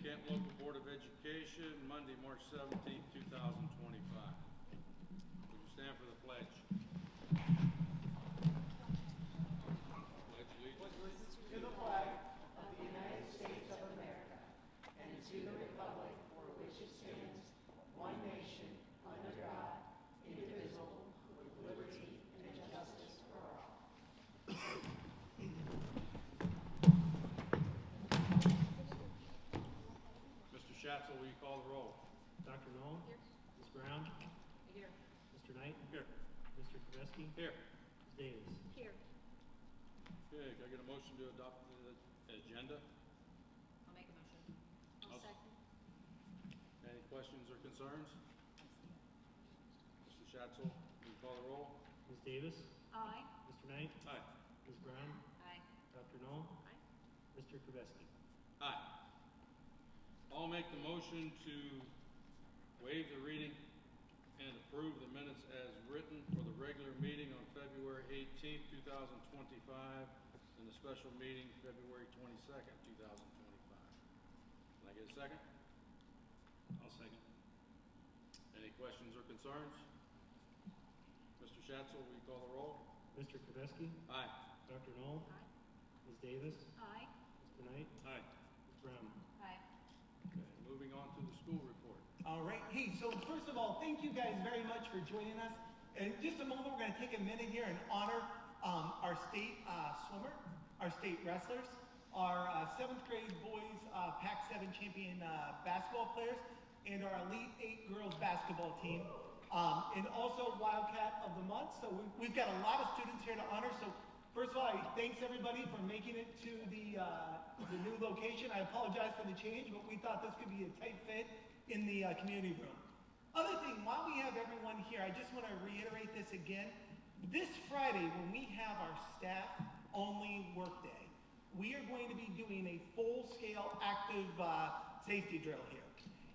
Canton Local Board of Education, Monday, March 17th, 2025. Would you stand for the pledge? Pledge allegiance To the flag of the United States of America and to the republic for which it stands, one nation, under God, indivisible, with liberty and justice for all. Mr. Schatzel, will you call the roll? Dr. Knoll? Here. Ms. Brown? Here. Mr. Knight? Here. Mr. Kreveski? Here. Ms. Davis? Here. Okay, can I get a motion to adopt the agenda? I'll make a motion. I'll second. Any questions or concerns? Mr. Schatzel, will you call the roll? Ms. Davis? Aye. Mr. Knight? Aye. Ms. Brown? Aye. Dr. Knoll? Aye. Mr. Kreveski? Aye. I'll make the motion to waive the reading and approve the minutes as written for the regular meeting on February 18th, 2025, and the special meeting February 22nd, 2025. Can I get a second? I'll second. Any questions or concerns? Mr. Schatzel, will you call the roll? Mr. Kreveski? Aye. Dr. Knoll? Aye. Ms. Davis? Aye. Mr. Knight? Aye. Ms. Brown? Aye. Okay, moving on to the school report. All right. Hey, so first of all, thank you guys very much for joining us. In just a moment, we're going to take a minute here and honor our state swimmer, our state wrestlers, our 7th grade boys Pac-7 champion basketball players, and our Elite 8 girls basketball team, and also Wildcat of the Month. So we've got a lot of students here to honor. So first of all, thanks everybody for making it to the new location. I apologize for the change, but we thought this could be a tight fit in the community room. Other thing, while we have everyone here, I just want to reiterate this again. This Friday, when we have our staff-only workday, we are going to be doing a full-scale active safety drill here.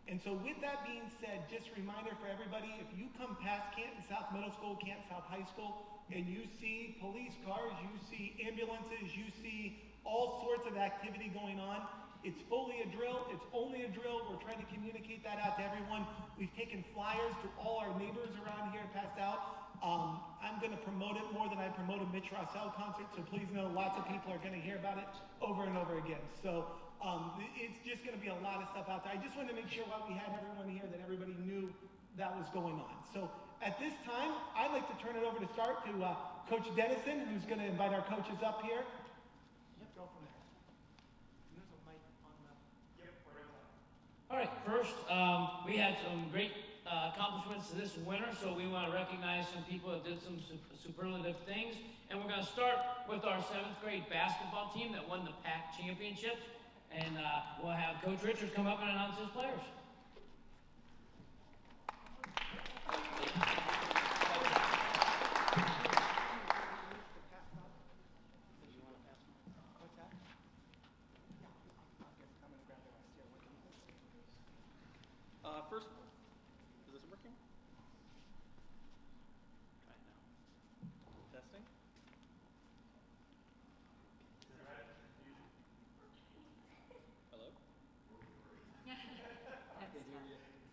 And so with that being said, just a reminder for everybody, if you come past Canton South Middle School, Canton South High School, and you see police cars, you see ambulances, you see all sorts of activity going on, it's fully a drill, it's only a drill. We're trying to communicate that out to everyone. We've taken flyers to all our neighbors around here and passed out. I'm gonna promote it more than I promoted Mitch Rossell concert, so please know lots of people are gonna hear about it over and over again. So it's just gonna be a lot of stuff out there. I just wanted to make sure while we had everyone here that everybody knew that was going on. So at this time, I'd like to turn it over to start to Coach Dennison, who's gonna invite our coaches up here. Yep, go from there. And there's a mic on the, yep, right on. All right, first, we had some great accomplishments this winter, so we want to recognize some people that did some superlative things. And we're going to start with our 7th grade basketball team that won the PAC championships. And we'll have Coach Richards come up and announce his players. First, is this working? Try it now. Testing. Hello?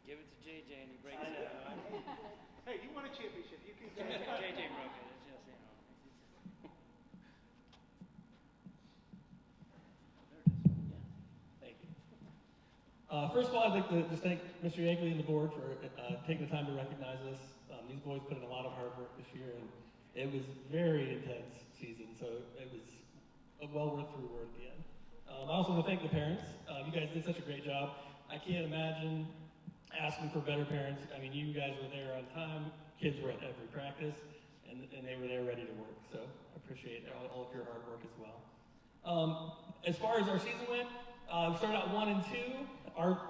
Give it to JJ and he breaks it. Hey, you won a championship. You can JJ broke it. It's just, you know. There it is. Yeah. Thank you. First of all, I'd like to just thank Mr. Yankley and the board for taking the time to recognize us. These boys put in a lot of hard work this year, and it was very intense season, so it was a well worth the reward at the end. I also want to thank the parents. You guys did such a great job. I can't imagine asking for better parents. I mean, you guys were there on time. Kids were at every practice, and they were there ready to work. So I appreciate all of your hard work as well. As far as our season went, we started out 1 and 2.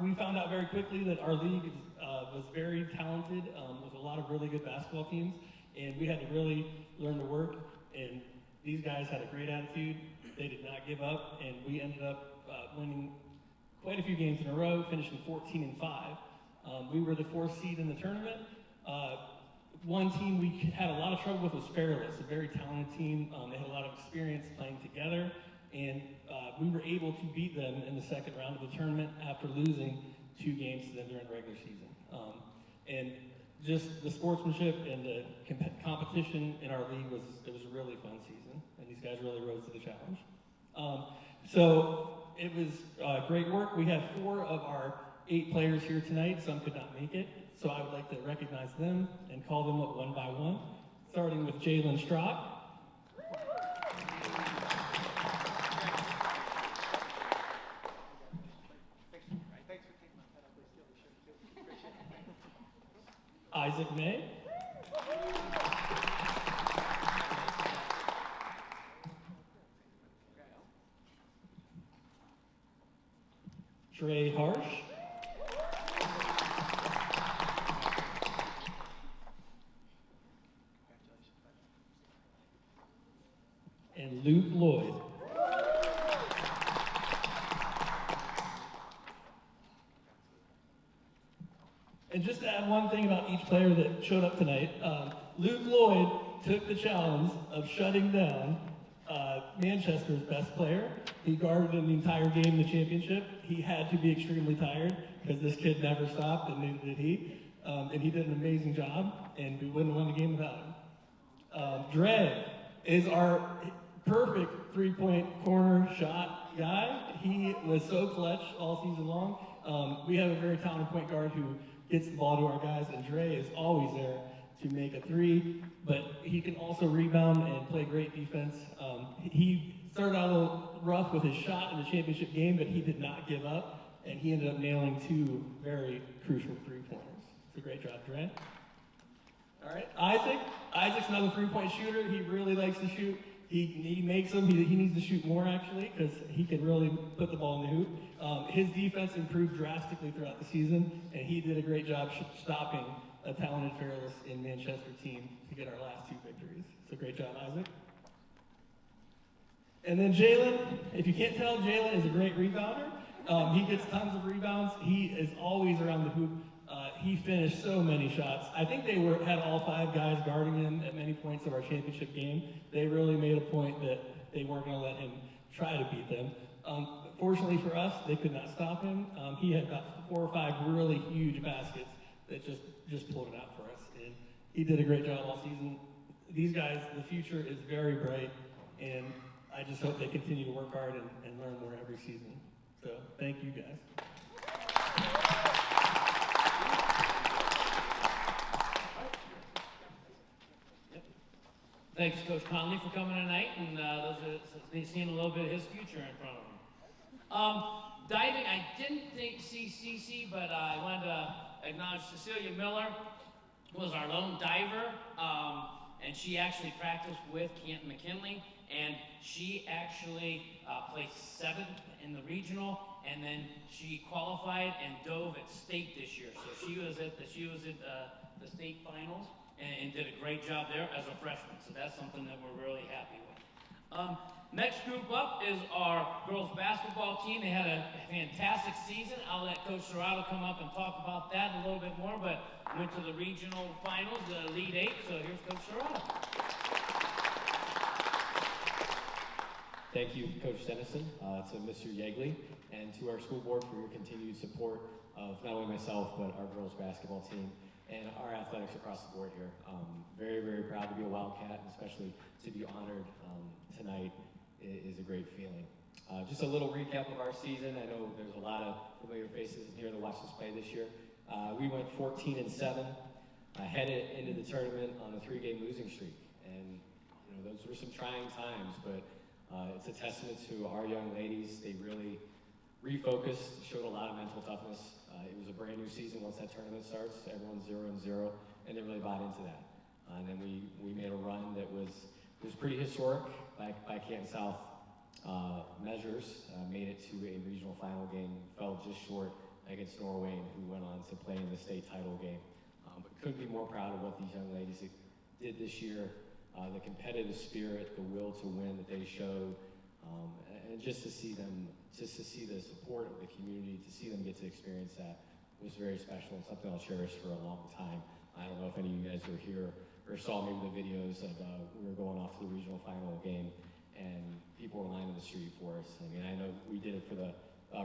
We found out very quickly that our league was very talented with a lot of really good basketball teams, and we had to really learn to work. And these guys had a great attitude. They did not give up, and we ended up winning quite a few games in a row, finishing 14 and 5. We were the 4th seed in the tournament. One team we had a lot of trouble with was Fairless, a very talented team. They had a lot of experience playing together, and we were able to beat them in the second round of the tournament after losing 2 games to them during the regular season. And just the sportsmanship and the competition in our league was a really fun season, and these guys really rose to the challenge. So it was great work. We have 4 of our 8 players here tonight. Some could not make it, so I would like to recognize them and call them up one by one, starting with Jalen Strock. Isaac May. Trey Harsh. And Luke Lloyd. And just to add one thing about each player that showed up tonight, Luke Lloyd took the challenge of shutting down Manchester's best player. He guarded him the entire game in the championship. He had to be extremely tired because this kid never stopped, and neither did he. And he did an amazing job, and we wouldn't have won the game without him. Dre is our perfect three-point corner shot guy. He was so clutch all season long. We have a very talented point guard who gets the ball to our guys, and Dre is always there to make a 3, but he can also rebound and play great defense. He started out a little rough with his shot in the championship game, but he did not give up, and he ended up nailing 2 very crucial 3-pointers. It's a great job, Dre. All right, Isaac's another 3-point shooter. He really likes to shoot. He makes them. He needs to shoot more, actually, because he can really put the ball in the hoop. His defense improved drastically throughout the season, and he did a great job stopping a talented, fearless in Manchester team to get our last 2 victories. So great job, Isaac. And then Jalen, if you can't tell, Jalen is a great rebounder. He gets tons of rebounds. He is always around the hoop. He finished so many shots. I think they had all 5 guys guarding him at many points of our championship game. They really made a point that they weren't going to let him try to beat them. Fortunately for us, they could not stop him. He had about 4 or 5 really huge baskets that just pulled it out for us. And he did a great job all season. These guys, the future is very bright, and I just hope they continue to work hard and learn more every season. So thank you guys. Thanks, Coach Conley, for coming tonight, and seeing a little bit of his future in front of him. Diving, I didn't see Cece, but I wanted to acknowledge Cecilia Miller was our lone diver, and she actually practiced with Canton McKinley, and she actually placed 7th in the regional, and then she qualified and dove at state this year. So she was at the state finals. And did a great job there as a freshman. So that's something that we're really happy with. Next group up is our girls basketball team. They had a fantastic season. I'll let Coach Serrato come up and talk about that a little bit more, but went to the regional finals, the Elite 8. So here's Coach Serrato. Thank you, Coach Dennison, to Mr. Yegley, and to our school board for your continued support of not only myself, but our girls basketball team and our athletics across the board here. Very, very proud to be a Wildcat, and especially to be honored tonight is a great feeling. Just a little recap of our season. I know there's a lot of familiar faces in here to watch us play this year. We went 14-7, headed into the tournament on a 3-game losing streak. And those were some trying times, but it's a testament to our young ladies. They really refocused, showed a lot of mental toughness. It was a brand new season once that tournament starts. Everyone's 0-0, and they really bought into that. And then we made a run that was pretty historic by Canton South measures. Made it to a regional final game, fell just short against Norway, who went on to play in the state title game. But couldn't be more proud of what these young ladies did this year. The competitive spirit, the will to win that they showed, and just to see the support of the community, to see them get to experience that was very special and something I'll cherish for a long time. I don't know if any of you guys were here or saw maybe the videos of we were going off to the regional final game, and people were lining the street for us. I mean, I know we did it for the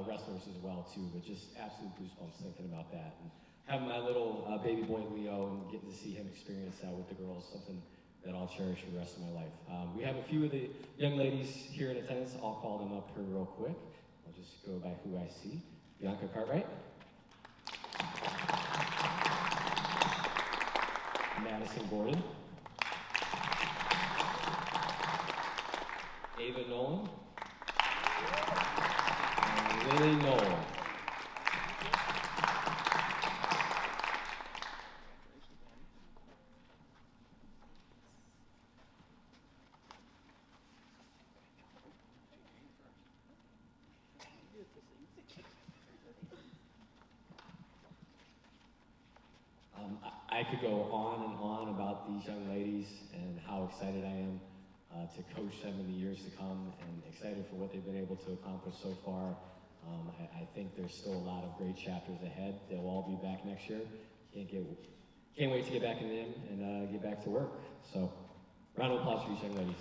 wrestlers as well too, but just absolute goosebumps thinking about that. And having my little baby boy Leo and getting to see him experience that with the girls, something that I'll cherish for the rest of my life. We have a few of the young ladies here in attendance. I'll call them up here real quick. I'll just go by who I see. Bianca Cartwright. Madison Gordon. Ava Nolan. And Lily Nolan. I could go on and on about these young ladies and how excited I am to coach them in the years to come, and excited for what they've been able to accomplish so far. I think there's still a lot of great chapters ahead. They'll all be back next year. Can't wait to get back in the gym and get back to work. So, round of applause for these young ladies.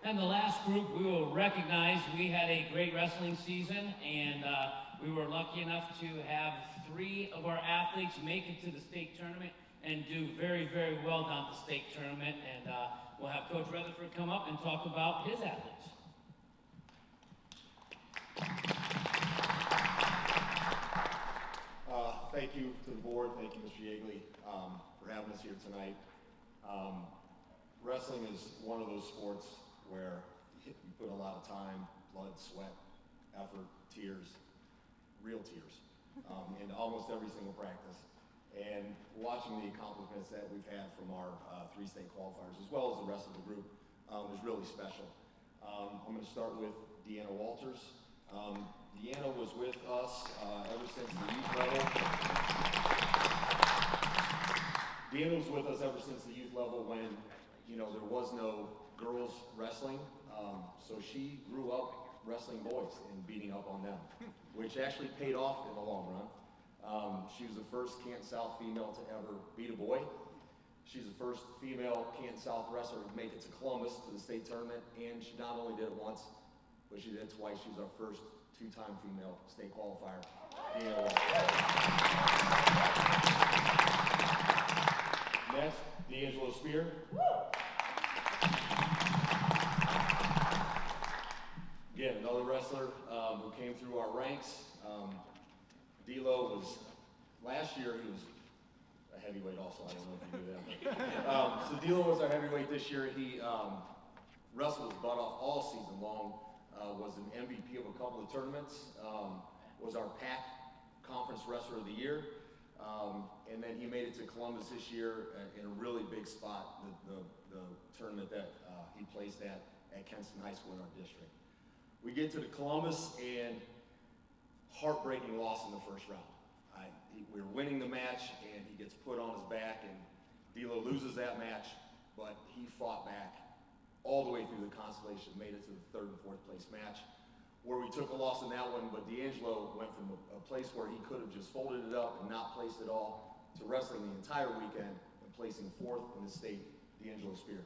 And the last group we will recognize, we had a great wrestling season, and we were lucky enough to have 3 of our athletes make it to the state tournament and do very, very well down at the state tournament. And we'll have Coach Rutherford come up and talk about his athletes. Thank you to the board. Thank you, Mr. Yeagley, for having us here tonight. Wrestling is one of those sports where you put a lot of time, blood, sweat, effort, tears, real tears, in almost every single practice. And watching the accomplishments that we've had from our 3 state qualifiers, as well as the rest of the group, is really special. I'm going to start with Deanna Walters. Deanna was with us ever since the youth level. Deanna was with us ever since the youth level when, there was no girls wrestling. So she grew up wrestling boys and beating up on them, which actually paid off in the long run. She was the first Canton South female to ever beat a boy. She's the first female Canton South wrestler to make it to Columbus to the state tournament, and she not only did it once, but she did it twice. She was our first 2-time female state qualifier. Next, D'Angelo Spear. Again, another wrestler who came through our ranks. D'Lo was, last year he was a heavyweight also, I don't know if you knew that. So D'Lo was our heavyweight this year. He wrestled his butt off all season long, was an MVP of a couple of tournaments, was our PAC Conference Wrestler of the Year, and then he made it to Columbus this year in a really big spot, the tournament that he placed at Canton High School in our district. We get to the Columbus and heartbreaking loss in the first round. We were winning the match and he gets put on his back and D'Lo loses that match, but he fought back all the way through the consolation, made it to the 3rd and 4th place match, where we took a loss in that one, but D'Angelo went from a place where he could have just folded it up and not placed it all to wrestling the entire weekend and placing 4th in the state, D'Angelo Spear.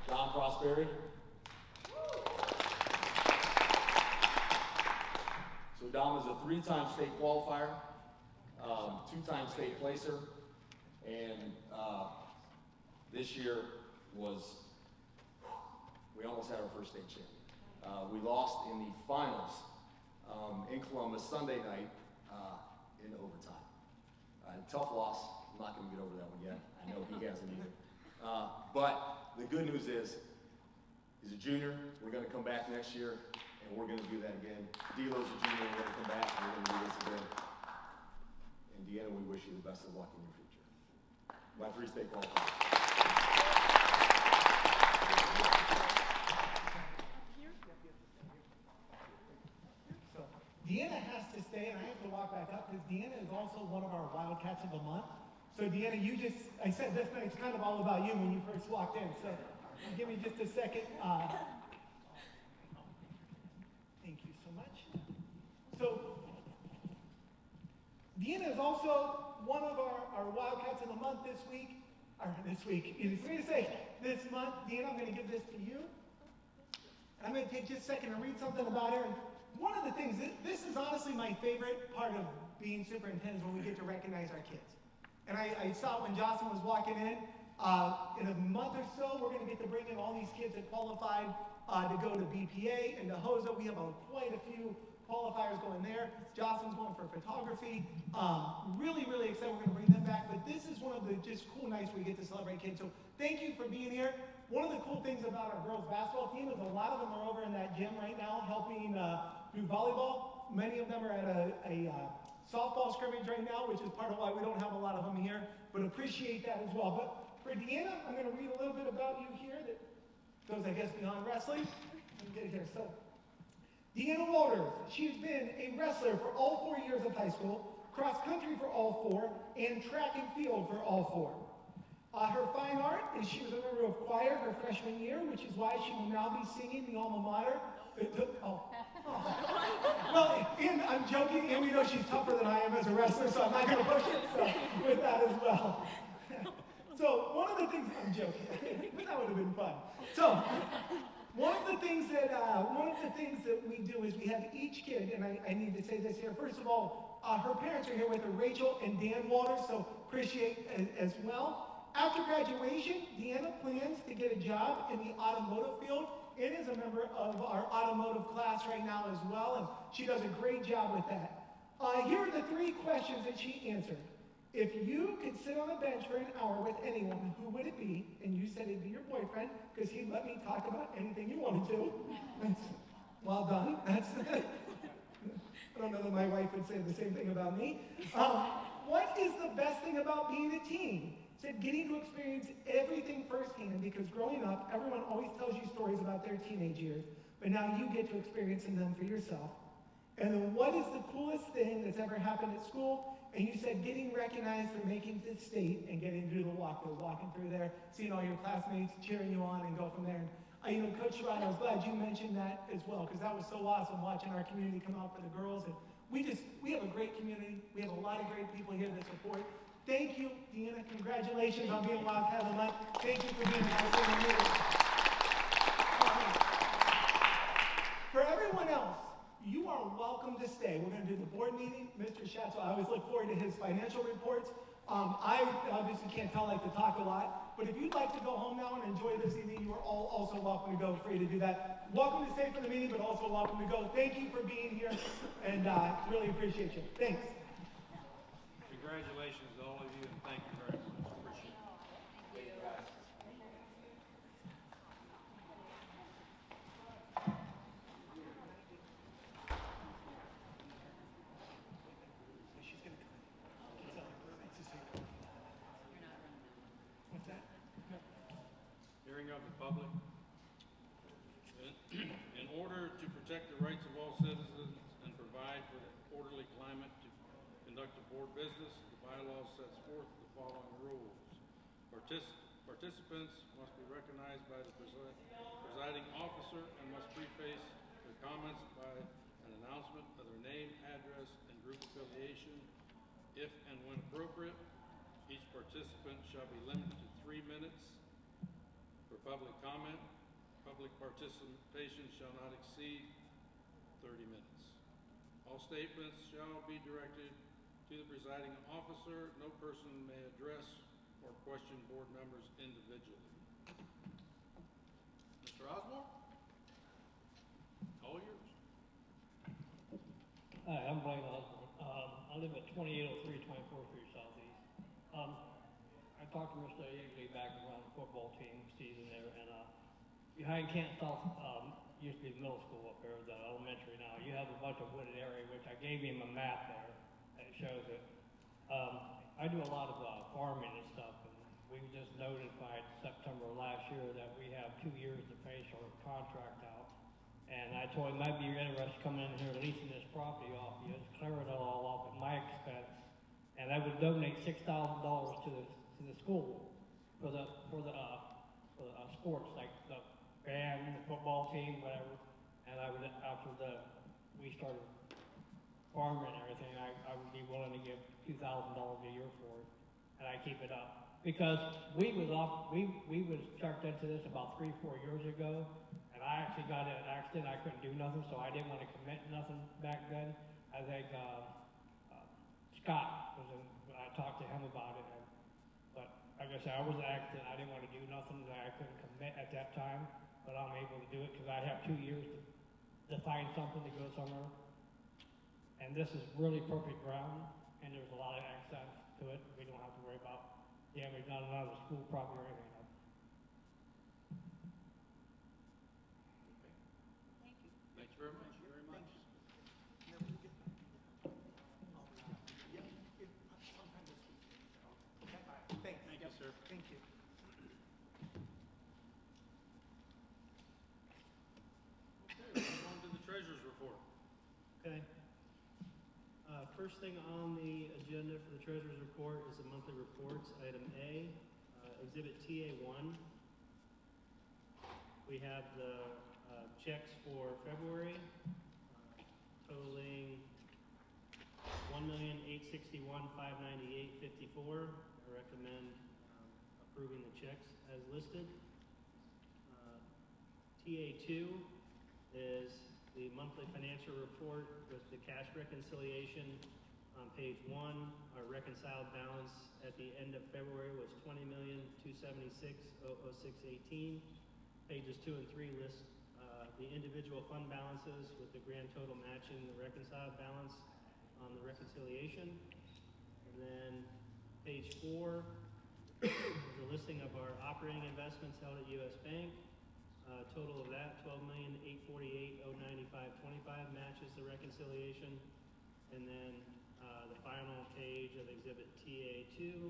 John Prosperi. So Dom is a 3-time state qualifier, 2-time state placer, and this year we almost had our first state champion. We lost in the finals in Columbus Sunday night in overtime. Tough loss. I'm not going to get over that one yet. I know he hasn't either. But the good news is, he's a junior. We're going to come back next year, and we're going to do that again. D'Lo's a junior. We're going to come back, and we're going to do this again. And Deanna, we wish you the best of luck in your future. My 3 state qualifiers. So Deanna has to stay, and I have to walk back up because Deanna is also one of our Wildcats of the Month. So Deanna, I said this night's kind of all about you when you first walked in. So give me just a second. Thank you so so much. So, Deanna is also one of our Wildcats of the month this week. Or this week, easy for me to say. This month, Deanna, I'm going to give this to you. I'm going to take just a second to read something about her. And one of the things, this is honestly my favorite part of being superintendent is when we get to recognize our kids. And I saw it when Jocelyn was walking in. In a month or so, we're going to get to bring in all these kids that qualified to go to BPA and to HOSA. We have quite a few qualifiers going there. Jocelyn's going for photography. Really, really excited we're going to bring them back. But this is one of the just cool nights where we get to celebrate kids. So thank you for being here. One of the cool things about our girls basketball team is a lot of them are over in that gym right now helping do volleyball. Many of them are at a softball scrimmage right now, which is part of why we don't have a lot of them here, but appreciate that as well. But for Deanna, I'm going to read a little bit about you here that goes, I guess, beyond wrestling. Let me get it here. So, Deanna Walters, she's been a wrestler for all 4 years of high school, cross country for all 4, and track and field for all 4. Her fine art is she was a member of choir her freshman year, which is why she will now be singing the alma mater. Well, and I'm joking, and we know she's tougher than I am as a wrestler, so I'm not going to push it with that as well. So one of the things, I'm joking, but that would have been fun. So one of the things that we do is we have each kid, and I need to say this here. First of all, her parents are here with her, Rachel and Dan Walters, so appreciate as well. After graduation, Deanna plans to get a job in the automotive field and is a member of our automotive class right now as well, and she does a great job with that. Here are the 3 questions that she answered. If you could sit on a bench for an hour with anyone, who would it be? And you said it'd be your boyfriend, because he'd let me talk about anything you wanted to. That's well done. I don't know that my wife would say the same thing about me. What is the best thing about being a teen? Said getting to experience everything firsthand, because growing up, everyone always tells you stories about their teenage years, but now you get to experience them for yourself. And then what is the coolest thing that's ever happened at school? And you said getting recognized for making it to state and getting to do the walkthrough, walking through there, seeing all your classmates cheering you on and go from there. And, Coach Sherrod, I was glad you mentioned that as well, because that was so awesome watching our community come out for the girls. And we have a great community. We have a lot of great people here that support. Thank you, Deanna. Congratulations on being Wildcat of the Month. Thank you for being a high school leader. For everyone else, you are welcome to stay. We're going to do the board meeting. Mr. Schatz, I always look forward to his financial reports. I obviously can't tell, like to talk a lot, but if you'd like to go home now and enjoy this evening, you are all also welcome to go, free to do that. Welcome to stay for the meeting, but also welcome to go. Thank you for being here, and really appreciate you. Thanks. Congratulations to all of you, and thank you very much. Appreciate it. She's gonna come in. It's a secret. What's that? Hearing of the public. In order to protect the rights of all citizens and provide for the orderly climate to conduct a board business, the bylaws sets forth the following rules. Participants must be recognized by the presiding officer and must preface their comments by an announcement of their name, address, and group affiliation. If and when appropriate, each participant shall be limited to 3 minutes for public comment. Public participation shall not exceed 30 minutes. All statements shall be directed to the presiding officer. No person may address or question board members individually. Mr. Osborne? All yours. Hi, I'm Brian Osborne. I live at 2803 24th Street Southeast. I talked to Mr. Yeagley back around the football team season there, and behind Canton South used to be the middle school up there, the elementary now. You have a bunch of wooded area, which I gave him a map there that shows it. I do a lot of farming and stuff, and we just notified September last year that we have 2 years to finish our contract out. And I told him I'd be interested coming in here leasing this property off you, clear it all off at my expense, and I would donate $6,000 to the school for the sports, like the band, the football team, whatever. And I would, after the we started farming and everything, I would be willing to give $2,000 a year for it, and I keep it up. Because we was sharked into this about 3-4 years ago, and I actually got in an accident, I couldn't do nothing, so I didn't want to commit nothing back then. I think, Scott was in, I talked to him about it, but like I said, I was in an accident, I didn't want to do nothing, that I couldn't commit at that time, but I'm able to do it, because I have 2 years to find something to go somewhere. And this is really perfect ground, and there's a lot of access to it. We don't have to worry about damage done on the school property or anything else. Thank you. Thank you very much. Thanks. Thank you, sir. Thank you. Okay, we'll move on to the treasurer's report. Okay. First thing on the agenda for the treasurer's report is the monthly reports, item A, exhibit TA1. We have the checks for February totaling $1,861,598.54. I recommend approving the checks as listed. TA2 is the monthly financial report with the cash reconciliation. On page 1, our reconciled balance at the end of February was $20,276,006.18. Pages 2 and 3 list the individual fund balances with the grand total matching the reconciled balance on the reconciliation. And then page 4 is a listing of our operating investments held at U.S. Bank. Total of that, $12,848,095.25 matches the reconciliation. And then the final page of exhibit TA2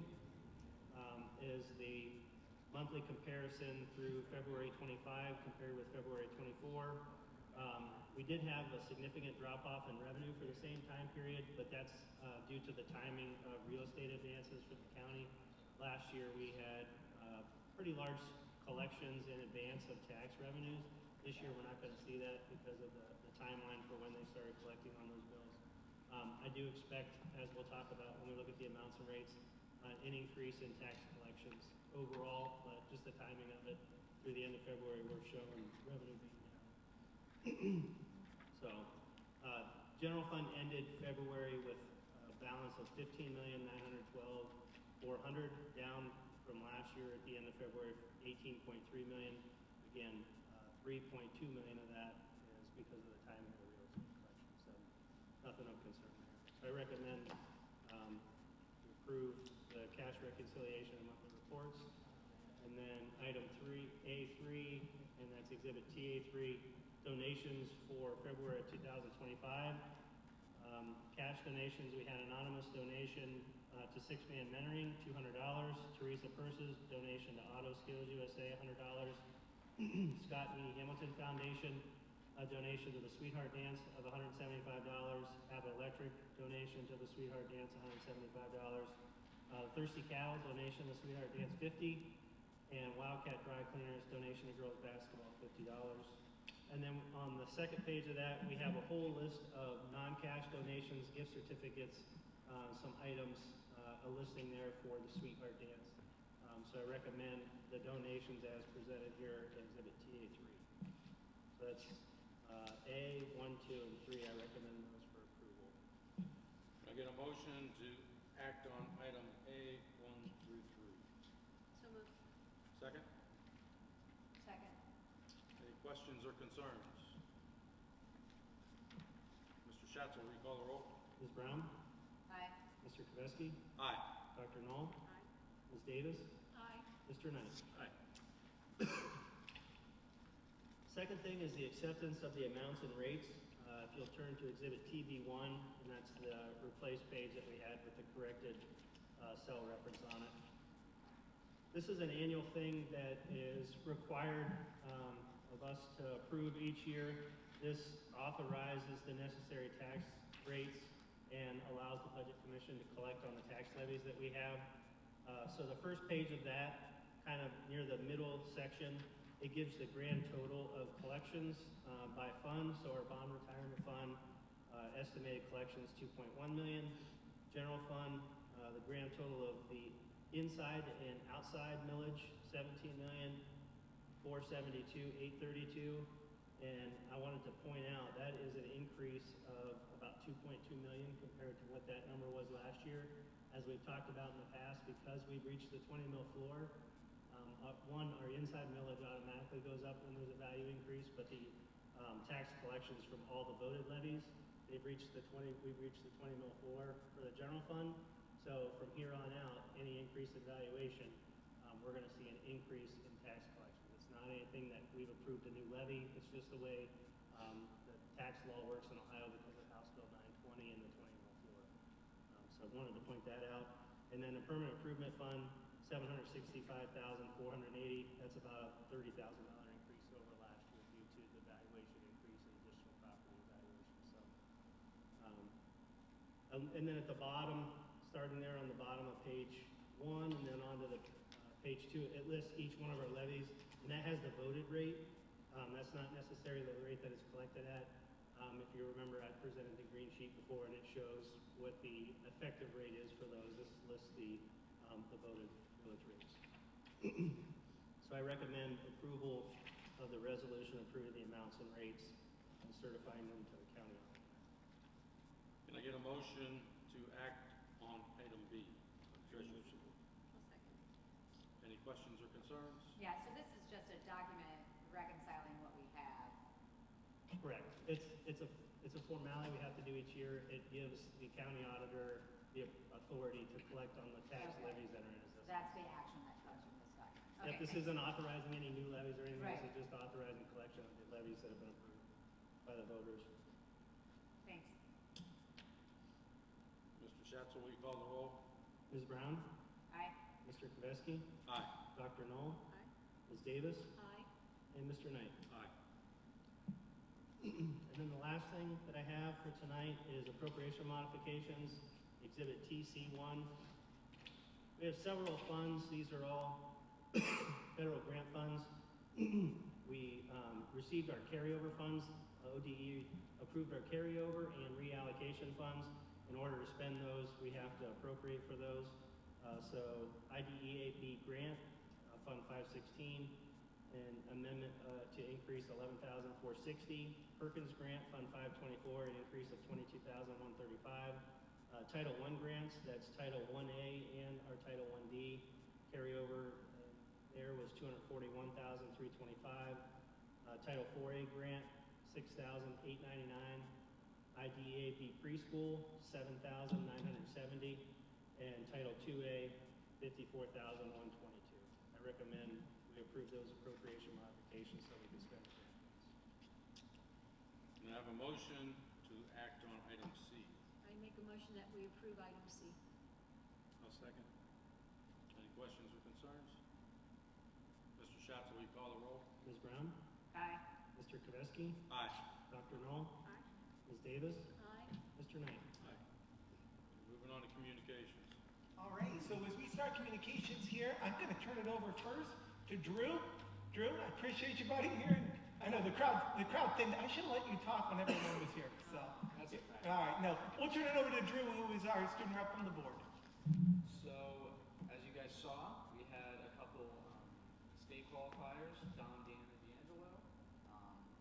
is the monthly comparison through February 25 compared with February 24. We did have a significant drop-off in revenue for the same time period, but that's due to the timing of real estate advances for the county. Last year we had pretty large collections in advance of tax revenues. This year we're not going to see that because of the timeline for when they started collecting on those bills. I do expect, as we'll talk about when we look at the amounts and rates, an increase in tax collections overall, but just the timing of it through the end of February, we're showing revenue being down. So, general fund ended February with a balance of $15,912,400, down from last year at the end of February, $18.3 million. Again, $3.2 million of that is because of the timing of the real estate collection. So, nothing of concern there. So I recommend to approve the cash reconciliation and monthly reports. And then item 3A3, and that's exhibit TA3, donations for February of 2025. Cash donations, we had anonymous donation to Six Man Mentoring, $200. Teresa Purses, donation to Auto Skills USA, $100. Scott E. Hamilton Foundation, a donation to the Sweetheart Dance of $175. Abbott Electric, donation to the Sweetheart Dance, $175. Thirsty Cow, donation to Sweetheart Dance, $50. And Wildcat Dry Cleaners, donation to girls basketball, $50. And then on the second page of that, we have a whole list of non-cash donations, gift certificates, some items, a listing there for the Sweetheart Dance. So I recommend the donations as presented here in exhibit TA3. So that's A, 1, 2, and 3. I recommend those for approval. Can I get a motion to act on item A, 1 through 3? So moved. Second? Second. Any questions or concerns? Mr. Schatz, will you call the roll? Ms. Brown? Aye. Mr. Kavesky? Aye. Dr. Knoll? Aye. Ms. Davis? Aye. Mr. Knight? Aye. Second thing is the acceptance of the amounts and rates. If you'll turn to exhibit TB1, and that's the replace page that we had with the corrected cell reference on it. This is an annual thing that is required of us to approve each year. This authorizes the necessary tax rates and allows the Budget Commission to collect on the tax levies that we have. So the first page of that, kind of near the middle section, it gives the grand total of collections by fund. So our bond retirement fund Estimated collections, 2.1 million. General fund, the grand total of the inside and outside millage, 17,472,832. And I wanted to point out that is an increase of about 2.2 million compared to what that number was last year. As we've talked about in the past, because we've reached the 20 mil floor, our inside millage automatically goes up when there's a value increase, but the tax collections from all the voted levies, we've reached the 20 mil floor for the general fund. So from here on out, any increase in valuation, we're going to see an increase in tax collections. It's not anything that we've approved a new levy. It's just the way the tax law works in Ohio because of House Bill 920 and the 20 mil floor. So I wanted to point that out. And then the permanent improvement fund, 765,480. That's about a $30,000 increase over last year due to the valuation increase and additional property valuation. So, and then at the bottom, starting there on the bottom of page 1, and then onto the page 2, it lists each one of our levies, and that has the voted rate. That's not necessarily the rate that it's collected at. If you remember, I presented the green sheet before, and it shows what the effective rate is for those. This lists the voted millage rates. So I recommend approval of the resolution approving the amounts and rates and certifying them to the county auditor. Can I get a motion to act on item B? Tricia, I'll second. any questions or concerns? Yeah, so this is just a document reconciling what we have. Correct. It's a formality we have to do each year. It gives the county auditor the authority to collect on the tax Okay. levies that are in existence. That's the action that comes from this document. Yep, Okay, this thanks. isn't authorizing any new levies or anything. Right. This is just authorizing collection of the levies that have been approved by the voters. Thanks. Mr. Schatzel, will you call the roll? Ms. Brown? Aye. Mr. Kvesky? Aye. Dr. Knoll? Aye. Ms. Davis? Aye. And Mr. Knight. Aye. And then the last thing that I have for tonight is appropriation modifications, Exhibit TC1. We have several funds. These are all federal grant funds. We received our carryover funds. ODE approved our carryover and reallocation funds. In order to spend those, we have to appropriate for those. So IDEAB grant, Fund 516, an amendment to increase 11,460. Perkins grant, Fund 524, an increase of 22,135. Title I grants, that's Title 1A and our Title 1D. Carryover there was 241,325. Title 4A grant, 6,899. IDEAB preschool, 7,970. And Title 2A, 54,122. I recommend we approve those appropriation modifications so we can spend the grant funds. Can I have a motion to act on item C? I make a motion that we approve item C. I'll second. Any questions or concerns? Mr. Schatzel, will you call the roll? Ms. Brown? Aye. Mr. Kvesky? Aye. Dr. Knoll? Aye. Ms. Davis? Aye. Mr. Knight? Aye. Moving on to communications. All right, so as we start communications here, I'm going to turn it over first to Drew. Drew, I appreciate you, buddy, here. I know the crowd thinned. I should have let you talk when everyone was here. So That's okay. all right, no, we'll turn it over to Drew, who is our student rep from the board. So, as you guys saw, we had a couple state qualifiers, Don, Dan, and D'Angelo,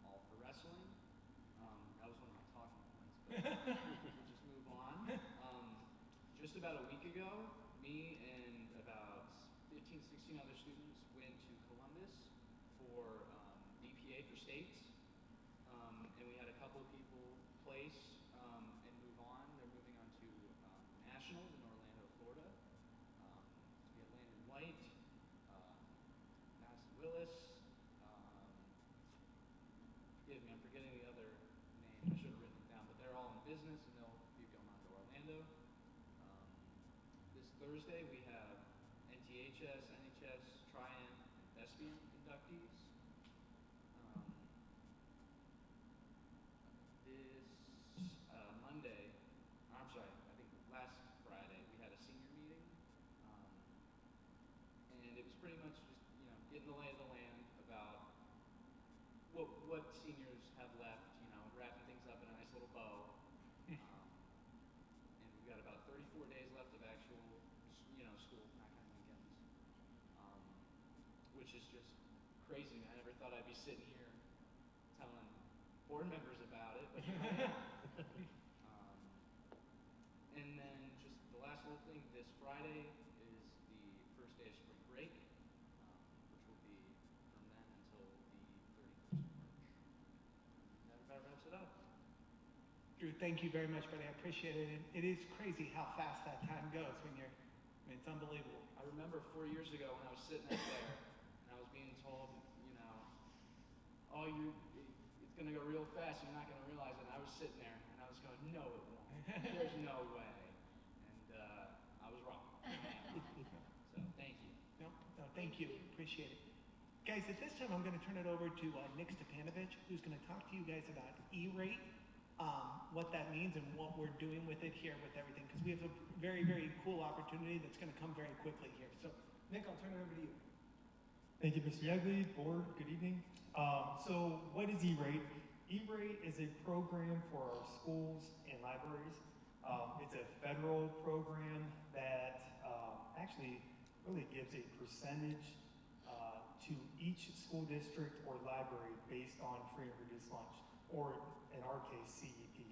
all for wrestling. That was one of my talking points, but we'll just move on. Just about a week ago, me and about 15, 16 other students went to Columbus for DPA for states, and we had a couple of people place and move on. They're moving on to nationals in Orlando, Florida. We have Landon White, Madison Willis. Forgive me, I'm forgetting the other name. I should have written it down, but they're all in business and they'll be going on to Orlando. This Thursday we have NTHS, NHS, Trian, and Thespian inductees. This Monday, I'm sorry, I think last Friday we had a senior meeting, and it was pretty much just getting the lay of the land about what seniors have left, wrapping things up in a nice little bow, 4 days left of actual, school, not counting weekends. Um, which is just crazy. I never thought I'd be sitting here telling board members about it, but here I am. And then just the last little thing, this Friday is the first day of spring break, which will be from then until the 31st of March. That about wraps it up. Drew, thank you very much, buddy. I appreciate it. And it is crazy how fast that time goes it's unbelievable. I remember 4 years ago when I was sitting up there and I was being told, it's going to go real fast. You're not going to realize it. And I was sitting there and I was going, no, it won't. There's no way. And I was wrong. So thank you. No, thank you. Appreciate it. Guys, at this time, I'm going to turn it over to Nick Stepanovich, who's going to talk to you guys about E-rate, what that means and what we're doing with it here with everything, because we have a very, very cool opportunity that's going to come very quickly here. So, Nick, I'll turn it over to you. Thank you, Mr. Yegley. Board, good evening. So what is E-rate? E-rate is a program for our schools and libraries. It's a federal program that actually really gives a percentage to each school district or library based on free and reduced lunch, or in our case, CEP.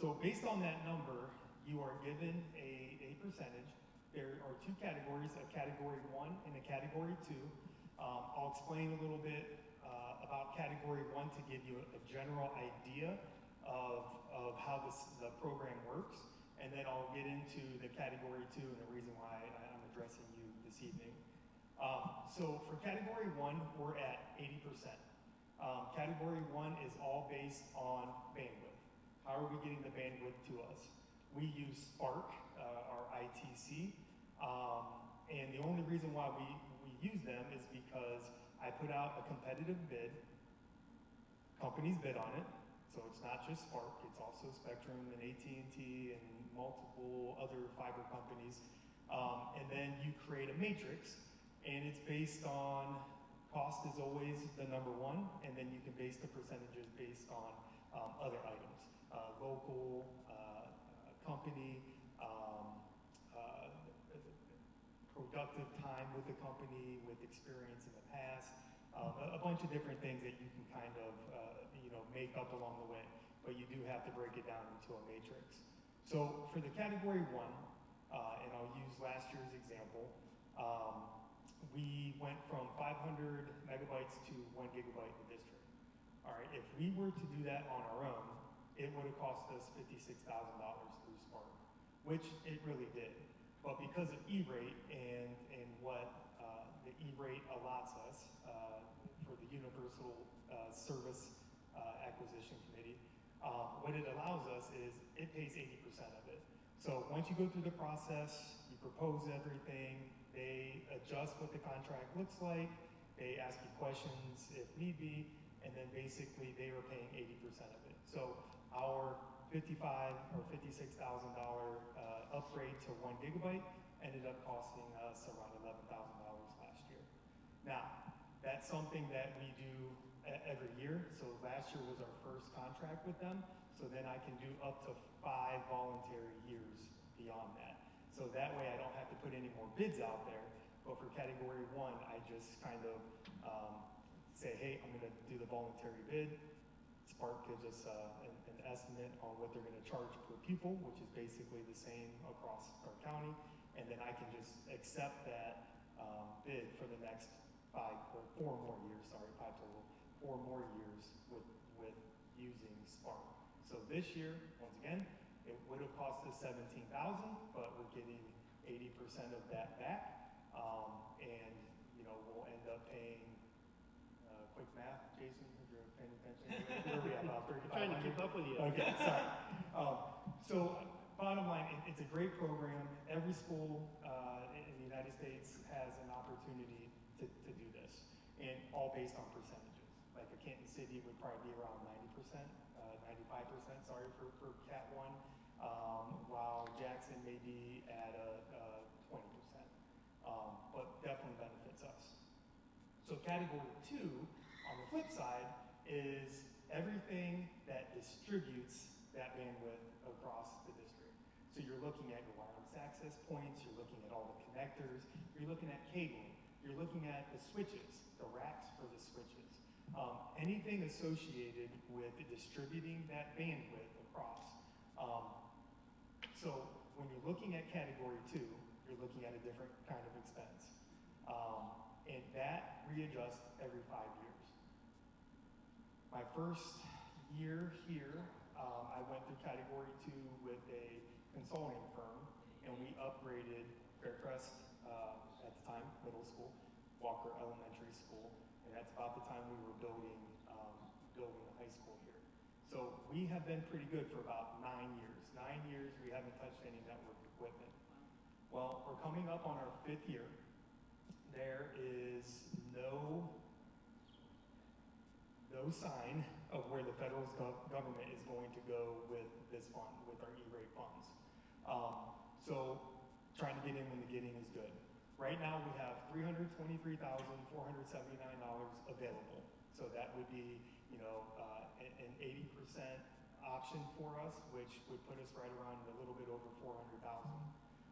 So based on that number, you are given a percentage. There are two categories, a category 1 and a category 2. I'll explain a little bit about category 1 to give you a general idea of how the program works, and then I'll get into the category 2 and the reason why I'm addressing you this evening. So for category 1, we're at 80%. Category 1 is all based on bandwidth. How are we getting the bandwidth to us? We use Spark, our ITC, and the only reason why we use them is because I put out a competitive bid, companies bid on it, so it's not just Spark, it's also Spectrum and AT&T and multiple other fiber companies, and then you create a matrix, and it's based on, cost is always the number 1, and then you can base the percentages based on other items, local, company, productive time with the company, with experience in the past, a bunch of different things that you can kind of, make up along the way, but you do have to break it down into a matrix. So for the category 1, and I'll use last year's example, we went from 500 megabytes to 1 gigabyte in the district. All right, if we were to do that on our own, it would have cost us $56,000 through Spark, which it really did. But because of E-rate and what the E-rate allots us for the Universal Service Acquisition Committee, what it allows us is it pays 80% of it. So once you go through the process, you propose everything, they adjust what the contract looks like, they ask you questions if need be, and then basically they are paying 80% of it. So our $55,000 or $56,000 upgrade to 1 gigabyte ended up costing us around $11,000 last year. Now, that's something that we do every year. So last year was our first contract with them. So then I can do up to 5 voluntary years beyond that. So that way I don't have to put any more bids out there. But for category 1, I just kind of say, hey, I'm going to do the voluntary bid. Spark gives us an estimate on what they're going to charge per pupil, which is basically the same across our county. And then I can just accept that bid for the next 5 more years, 5 total, 4 more years with using Spark. So this year, once again, it would have cost us $17,000, but we're getting 80% of that back. And, we'll end up paying, quick math, Jason, if you're paying attention, where are we at, about 3,500? Trying to keep up with you. Okay, sorry. So bottom line, it's a great program. Every school in the United States has an opportunity to do this, and all based on percentages. Like a Canton City would probably be around 90%, 95%, sorry, for Cat 1, while Jackson may be at 20%, but definitely benefits us. So category 2, on the flip side, is everything that distributes that bandwidth across the district. So So you're looking at your wireless access points, you're looking at all the connectors, you're looking at cabling, you're looking at the switches, the racks for the switches. Anything associated with distributing that bandwidth across. So when you're looking at category 2, you're looking at a different kind of expense. And that readjusts every 5 years. My first year here, I went through category 2 with a consulting firm, and we upgraded Faircrest, at the time, middle school, Walker Elementary School, and that's about the time we were building the high school here. So we have been pretty good for about 9 years. 9 years, we haven't touched any network equipment. Well, we're coming up on our 5th year. There is no sign of where the federal government is going to go with this fund, with our E-rate funds. So trying to get in when the getting is good. Right now we have $323,479 available. So that would be, an 80% option for us, which would put us right around a little bit over 400,000.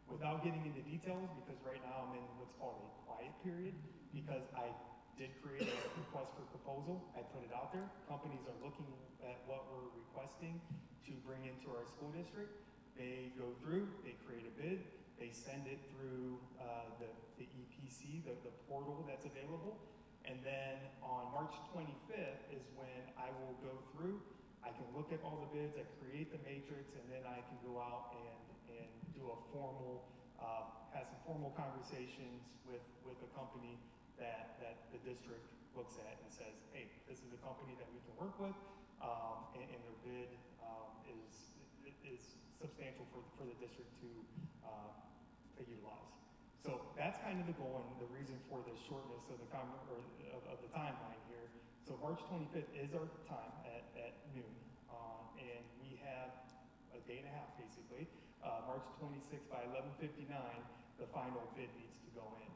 Without getting into details, because right now I'm in what's called a quiet period, because I did create a request for proposal. I put it out there. Companies are looking at what we're requesting to bring into our school district. They go through, they create a bid, they send it through the EPC, the portal that's available. And then on March 25th is when I will go through, I can look at all the bids, I create the matrix, and then I can go out and do a formal, have some formal conversations with a company that the district looks at and says, hey, this is a company that we can work with, and their bid is substantial for the district to utilize. So that's kind of the goal and the reason for the shortness of the timeline here. So March 25th is our time at noon, and we have a day and a half basically. March 26th by 11:59, the final bid needs to go in.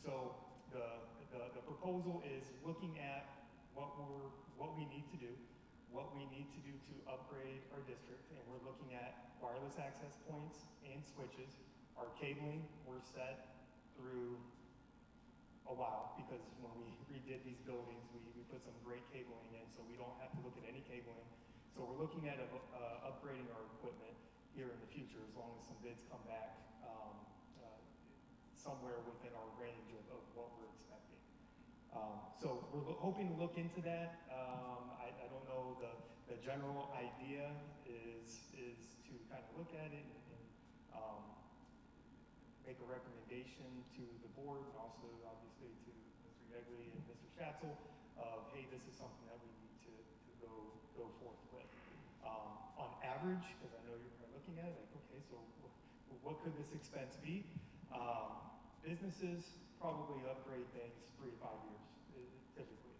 So the proposal is looking at what we need to do to upgrade our district, and we're looking at wireless access points and switches. Our cabling, we're set through a while, because when we redid these buildings, we put some great cabling in, so we don't have to look at any cabling. So we're looking at upgrading our equipment here in the future, as long as some bids come back somewhere within our range of what we're expecting. So we're hoping to look into that. I don't know, the general idea is to kind of look at it and make a recommendation to the board, and also obviously to Mr. Yegley and Mr. Schatzel of, hey, this is something that we need to go forth with. On average, because I know you're looking at it, like, okay, so what could this expense be? Businesses probably upgrade things 3 to 5 years, typically.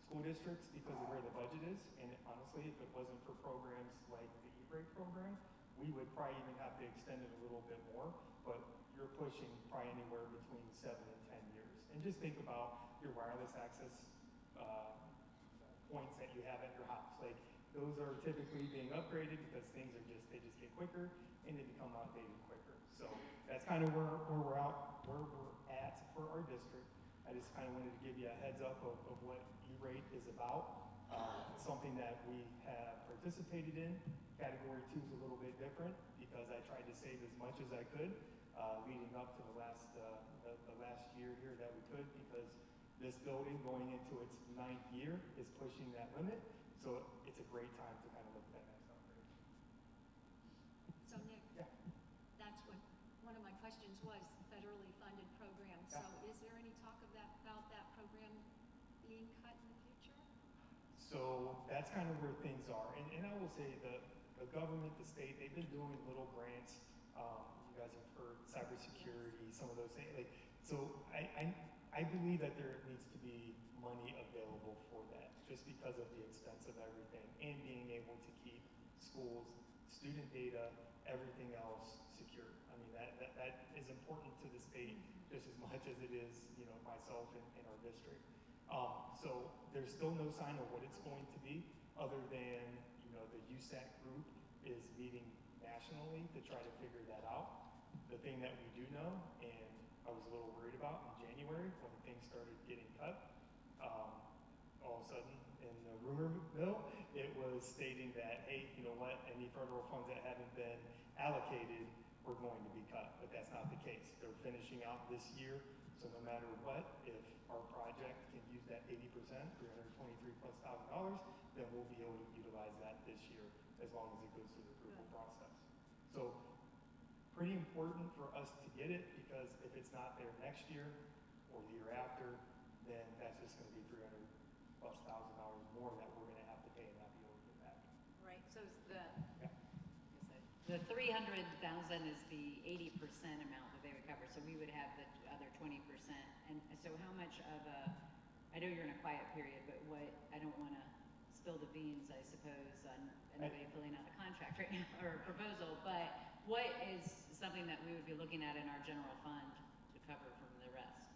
School districts, because of where the budget is, and honestly, if it wasn't for programs like the E-rate program, we would probably even have to extend it a little bit more, but you're pushing probably anywhere between 7 and 10 years. And just think about your wireless access points that you have at your house. Like, those are typically being upgraded because things are they just get quicker and they become outdated quicker. So that's kind of where we're at for our district. I just kind of wanted to give you a heads up of what E-rate is about. It's something that we have participated in. Category 2 is a little bit different because I tried to save as much as I could leading up to the last year here that we could, because this building going into its 9th year is pushing that limit. So it's a great time to kind of look at that next upgrade. So Nick, Yeah. that's what one of my questions was, federally funded program. Yeah. So is there any talk about that program being cut in the future? So that's kind of where things are. And I will say the government, the state, they've been doing little grants. You guys have heard cybersecurity, some of those things. So I believe that there needs to be money available for that, just because of the expense of everything and being able to keep schools, student data, everything else secure. I mean, that is important to the state just as much as it is, myself and our district. So there's still no sign of what it's going to be, other than, the USAC group is meeting nationally to try to figure that out. The thing that we do know, and I was a little worried about in January when things started getting cut, all of a sudden in the rumor mill, it was stating that, hey, you know what, any federal funds that haven't been allocated were going to be cut, but that's not the case. They're finishing out this year, so no matter what, if our project can use that 80%, $323,000+, then we'll be able to utilize that this year as long as it goes through the approval process. So pretty important for us to get it, because if it's not there next year or the year after, then that's just gonna be $300,000+ more that we're gonna have to pay and not be able to get back. Right, so is Yeah. the 300,000 is the 80% amount that they would cover, so we would have the other 20%. And so how much of I know you're in a quiet period, but what, I don't wanna spill the beans, I suppose, on anybody filling out a contract right now, or a proposal, but what is something that we would be looking at in our general fund to cover from the rest?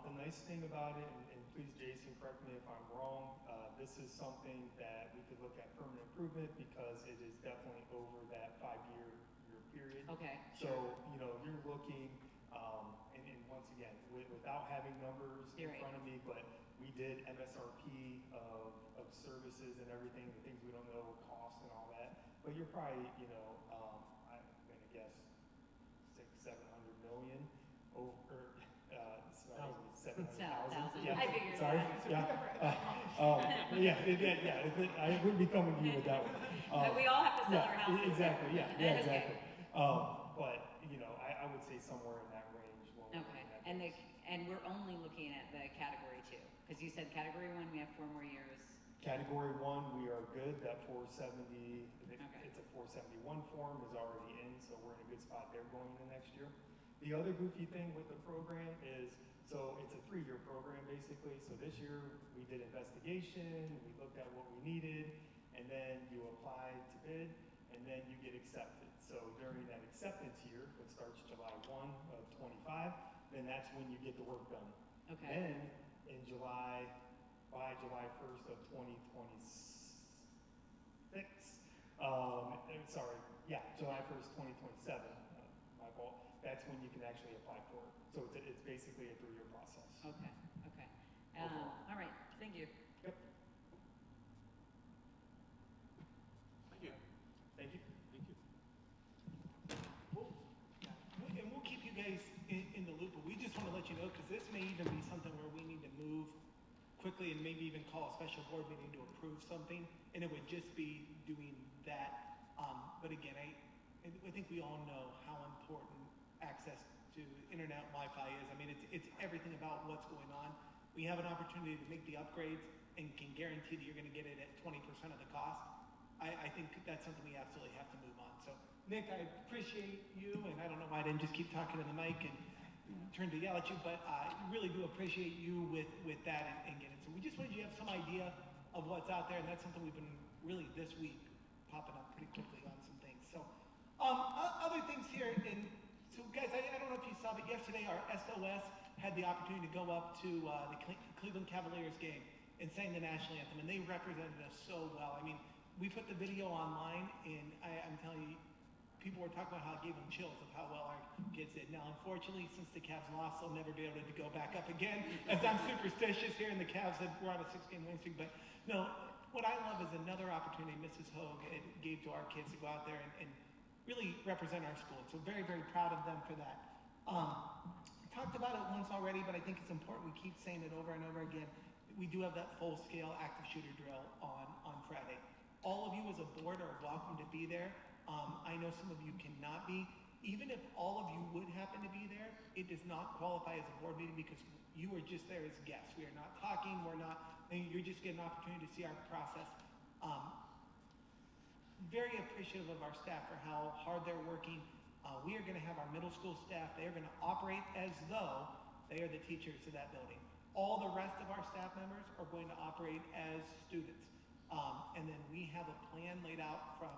The nice thing about it, and please Jason, correct me if I'm wrong, this is something that we could look at permanent improvement because it is definitely over that 5-year period. Okay. So, you know, you're looking, and once again, without having numbers in You're right. front of me, but we did MSRP of services and everything, the things we don't know, cost and all that. But you're probably, you know, I'm gonna guess 600-700 million over, sorry, 700,000. Yeah, I figured sorry. that. I wouldn't be coming to you with that one. But we all have to sell our houses. Exactly, yeah, Okay. exactly. But, you know, I would say somewhere in that range. when we're Okay, looking at this. and we're only looking at the category 2, because you said category 1, we have 4 more years. Category 1, we are good, that 470, Okay. it's a 471 form is already in, so we're in a good spot there going into next year. The other goofy thing with the program is, so it's a 3-year program basically, so this year we did investigation, we looked at what we needed, and then you apply to bid, and then you get accepted. So during that acceptance year, which starts July 1 of 25, then that's when you get the work done. Okay. Then in by July 1st of 2026, July 1st, 2027, my fault, that's when you can actually apply for it. So it's basically a 3-year process. Okay. All right, thank you. Yep. Thank you. Thank you. Thank you. And we'll keep you guys in the loop, but we just want to let you know, because this may even be something where we need to move quickly and maybe even call a special board meeting to approve something, and it would just be doing that. But again, I think we all know how important access to internet Wi-Fi is. I mean, it's everything about what's going on. We have an opportunity to make the upgrades and can guarantee that you're going to get it at 20% of the cost. I think that's something we absolutely have to move on. So, Nick, I appreciate you, and I don't know why I didn't just keep talking to the mic and turn to yell at you, but I really do appreciate you with that and getting. So we just wanted you to have some idea of what's out there, and that's something we've been really this week popping up pretty quickly on some things. So, other things here, and so guys, I don't know if you saw, but yesterday our SOS had the opportunity to go up to the Cleveland Cavaliers game and sang the national anthem, and they represented us so well. I mean, we put the video online, and I'm telling you, people were talking about how it gave them chills of how well our kids did. Now, unfortunately, since the Cavs lost, they'll never be able to go back up again, as I'm superstitious here, and the Cavs were on a 6-game winning streak. But no, what I love is another opportunity Mrs. Hogue gave to our kids to go out there and really represent our school. So very, very proud of them for that. Talked about it once already, but I think it's important we keep saying it over and over again. We do have that full-scale active shooter drill on Friday. All of you as a board are welcome to be there. I know some of you cannot be. Even if all of you would happen to be there, it does not qualify as a board meeting because you are just there as guests. We are not talking, you're just getting an opportunity to see our process. Very appreciative of our staff for how hard they're working. We are going to have our middle school staff, they are going to operate as though they are the teachers of that building. All the rest of our staff members are going to operate as students. And then we have a plan laid out from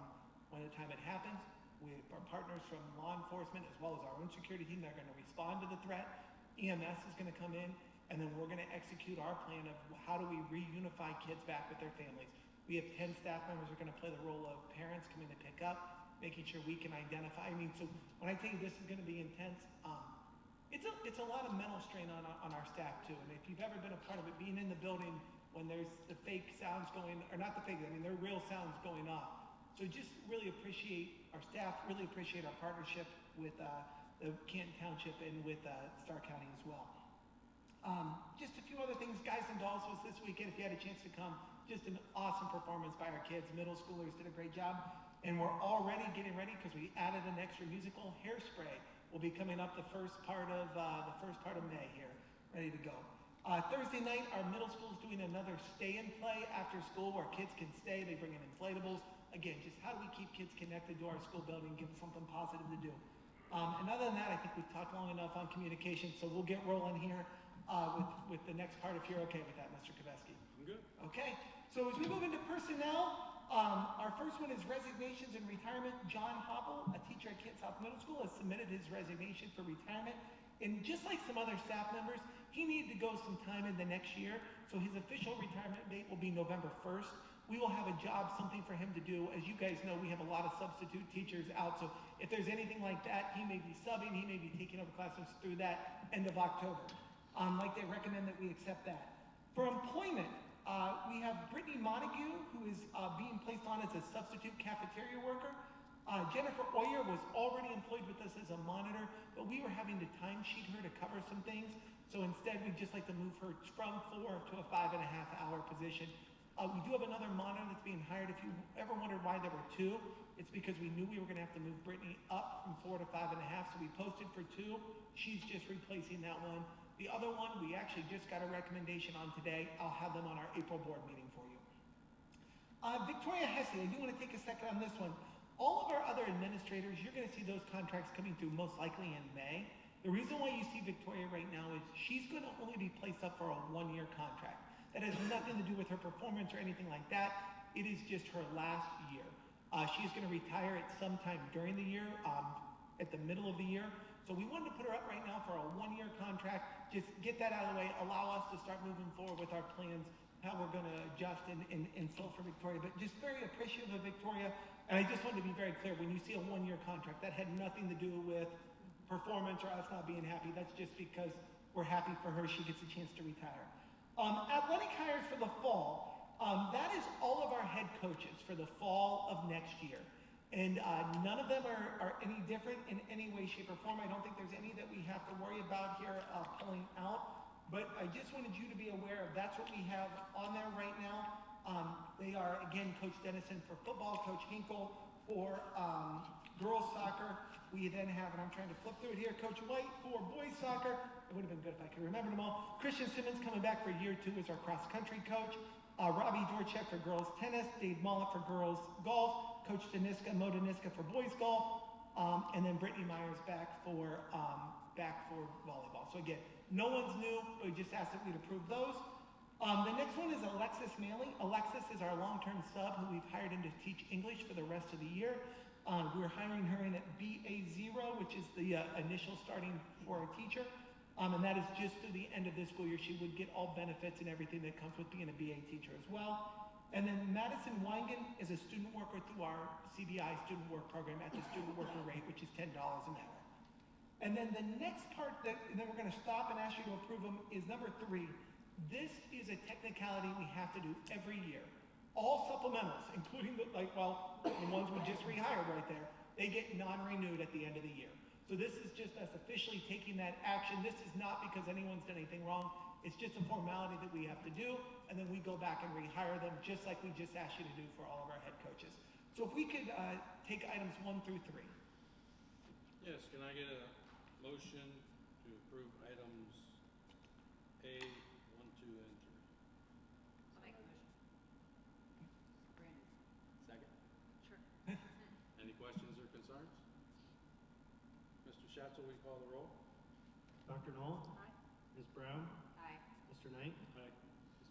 when the time it happens with our partners from law enforcement as well as our own security team. They're going to respond to the threat. EMS is going to come in, and then we're going to execute our plan of how do we reunify kids back with their families. We have 10 staff members who are gonna play the role of parents coming to pick up, making sure we can identify. I mean, so when I tell you this is gonna be intense, it's a lot of mental strain on our staff too. And if you've ever been a part of it, being in the building when there's the fake sounds going, or not the fake, I mean, they're real sounds going off. So just really appreciate our staff, really appreciate our partnership with the Canton Township and with Starr County as well. Just a few other things. Guys and Dolls was this weekend. If you had a chance to come, just an awesome performance by our kids. Middle schoolers did a great job. And we're already getting ready because we added an extra musical. Hairspray will be coming up the first part of May here, ready to go. Thursday night, our middle school is doing another stay and play after school where kids can stay. They bring in inflatables. Again, just how do we keep kids connected to our school building, give them something positive to do. And other than that, I think we've talked long enough on communication, so we'll get rolling here with the next part if you're okay with that, Mr. Kaveski. I'm good. Okay, so as we move into personnel, our first one is resignations and retirement. John Hobble, a teacher at Kent South Middle School, has submitted his resignation for retirement. And just like some other staff members, he needed to go some time in the next year, so his official retirement date will be November 1st. We will have a job, something for him to do. As you guys know, we have a lot of substitute teachers out, so if there's anything like that, he may be subbing, he may be taking over classrooms through that end of October. Like they recommend that we accept that. For employment, we have Brittany Montague, who is being placed on as a substitute cafeteria worker. Jennifer Oyer was already employed with us as a monitor, but we were having to timesheet her to cover some things. So instead, we'd just like to move her from 4 to a 5.5-hour position. We do have another monitor that's being hired. If you ever wondered why there were 2, it's because we knew we were gonna have to move Brittany up from 4 to 5.5, so we posted for 2. She's just replacing that one. The other one, we actually just got a recommendation on today. I'll have them on our April board meeting for you. Victoria Hesse, I do want to take a second on this one. All of our other administrators, you're going to see those contracts coming through most likely in May. The reason why you see Victoria right now is she's going to only be placed up for a 1-year contract. That has nothing to do with her performance or anything like that. It is just her last year. She is going to retire at some time during the year, at the middle of the year. So we wanted to put her up right now for a 1-year contract, just get that out of the way, allow us to start moving forward with our plans, how we're gonna adjust and fill for Victoria, but just very appreciative of Victoria. And I just wanted to be very clear, when you see a 1-year contract, that had nothing to do with performance or us not being happy. That's just because we're happy for her, she gets a chance to retire. Athletic hires for the fall, that is all of our head coaches for the fall of next year. And none of them are any different in any way, shape, or form. I don't think there's any that we have to worry about here pulling out. But I just wanted you to be aware of that's what we have on there right now. They are, again, Coach Dennison for football, Coach Hinkle for girls soccer. We then have, and I'm trying to flip through it here, Coach White for boys soccer. It would have been good if I could remember them all. Christian Simmons coming back for year 2 as our cross-country coach. Robbie Dorchek for girls tennis. Dave Mollett for girls golf. Coach Daniska, Mo Daniska for boys golf. And then Brittany Myers back for volleyball. So again, no one's new. We just asked that we'd approve those. The next one is Alexis Maley. Alexis is our long-term sub who we've hired in to teach English for the rest of the year. We're hiring her in at BA0, which is the initial starting for a teacher. And that is just through the end of this school year. She would get all benefits and everything that comes with being a BA teacher as well. And then Madison Weingen is a student worker through our CBI student work program at the student worker rate, which is $10 an hour. And then the next part and then we're going to stop and ask you to approve them is number 3. This is a technicality we have to do every year. All supplementals, including the ones we just rehired right there, they get non-renewed at the end of the year. So this is just us officially taking that action. This is not because anyone's done anything wrong. It's just a formality that we have to do, and then we go back and rehire them just like we just asked you to do for all of our head coaches. So if we could take items 1 through 3. Yes, can I get a motion to approve items A, 1, 2, and 3? I'll make a motion. Brandon. Second? Sure. Any questions or concerns? Mr. Schatz, will we call the roll? Dr. Knoll? Aye. Ms. Brown? Aye. Mr. Knight? Aye.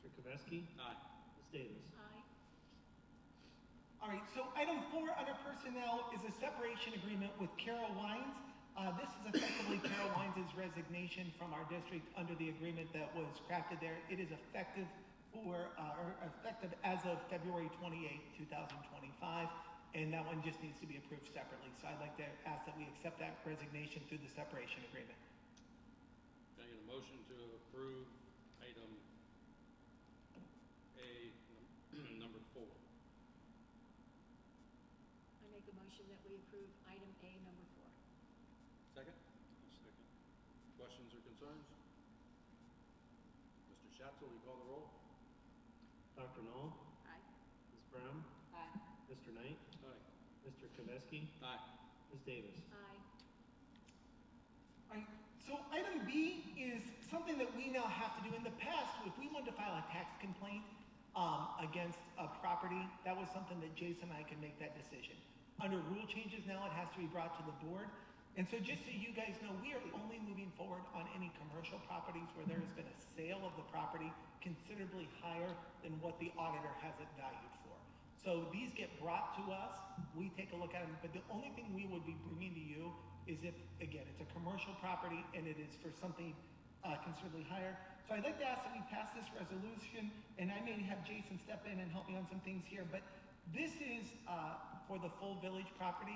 Mr. Kaveski? Aye. Ms. Davis? Aye. All right, so item 4 under personnel is a separation agreement with Carol Wines. This is effectively Carol Wines' resignation from our district under the agreement that was crafted there. It is effective for, or effective as of February 28th, 2025, and that one just needs to be approved separately. So I'd like to ask that we accept that resignation through the separation agreement. Can I get a motion to approve item A, number 4? I make a motion that we approve item A, number 4. Second? Second. Questions or concerns? Mr. Schatzel, will you call the roll? Dr. Knoll, Aye. Ms. Brown, Aye. Mr. Knight, Aye. Mr. Kaveski, Aye. Ms. Davis. Aye. Alright, so item B is something that we now have to do. In the past, if we wanted to file a tax complaint against a property, that was something that Jason and I could make that decision. Under rule changes now, it has to be brought to the board. And so just so you guys know, we are only moving forward on any commercial properties where there has been a sale of the property considerably higher than what the auditor has it valued for. So these get brought to us, we take a look at them, but the only thing we would be bringing to you is if, again, it's a commercial property and it is for something considerably higher. So I'd like to ask that we pass this resolution, and I may have Jason step in and help me on some things here, but this is for the full village property,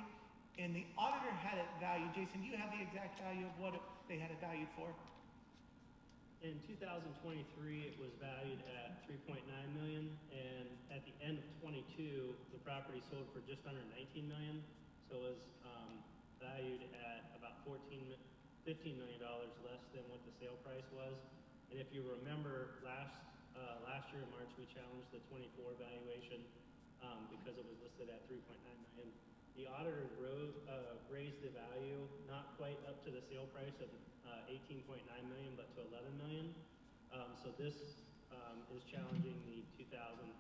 and the auditor had it valued. Jason, do you have the exact value of what they had it valued for? In 2023, it was valued at 3.9 million, and at the end of 22, the property sold for just under 19 million. So it was valued at about $15 million less than what the sale price was. And if you remember, last year in March, we challenged the 24 valuation because it was listed at 3.9 million. The auditor raised the value not quite up to the sale price of 18.9 million, but to 11 million. So this is challenging the 2020.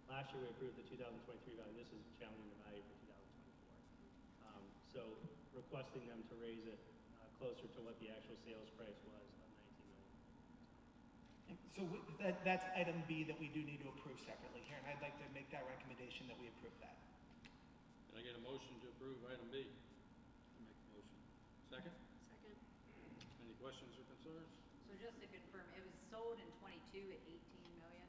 Last year we approved the 2023 value. This is challenging the value for 2024. So requesting them to raise it closer to what the actual sales price was of 19 million. So that's item B that we do need to approve separately here, and I'd like to make that recommendation that we approve that. Can I get a motion to approve item B? I make the motion. Second? Second. Any questions or concerns? So just to confirm, it was sold in 22 at 18 million,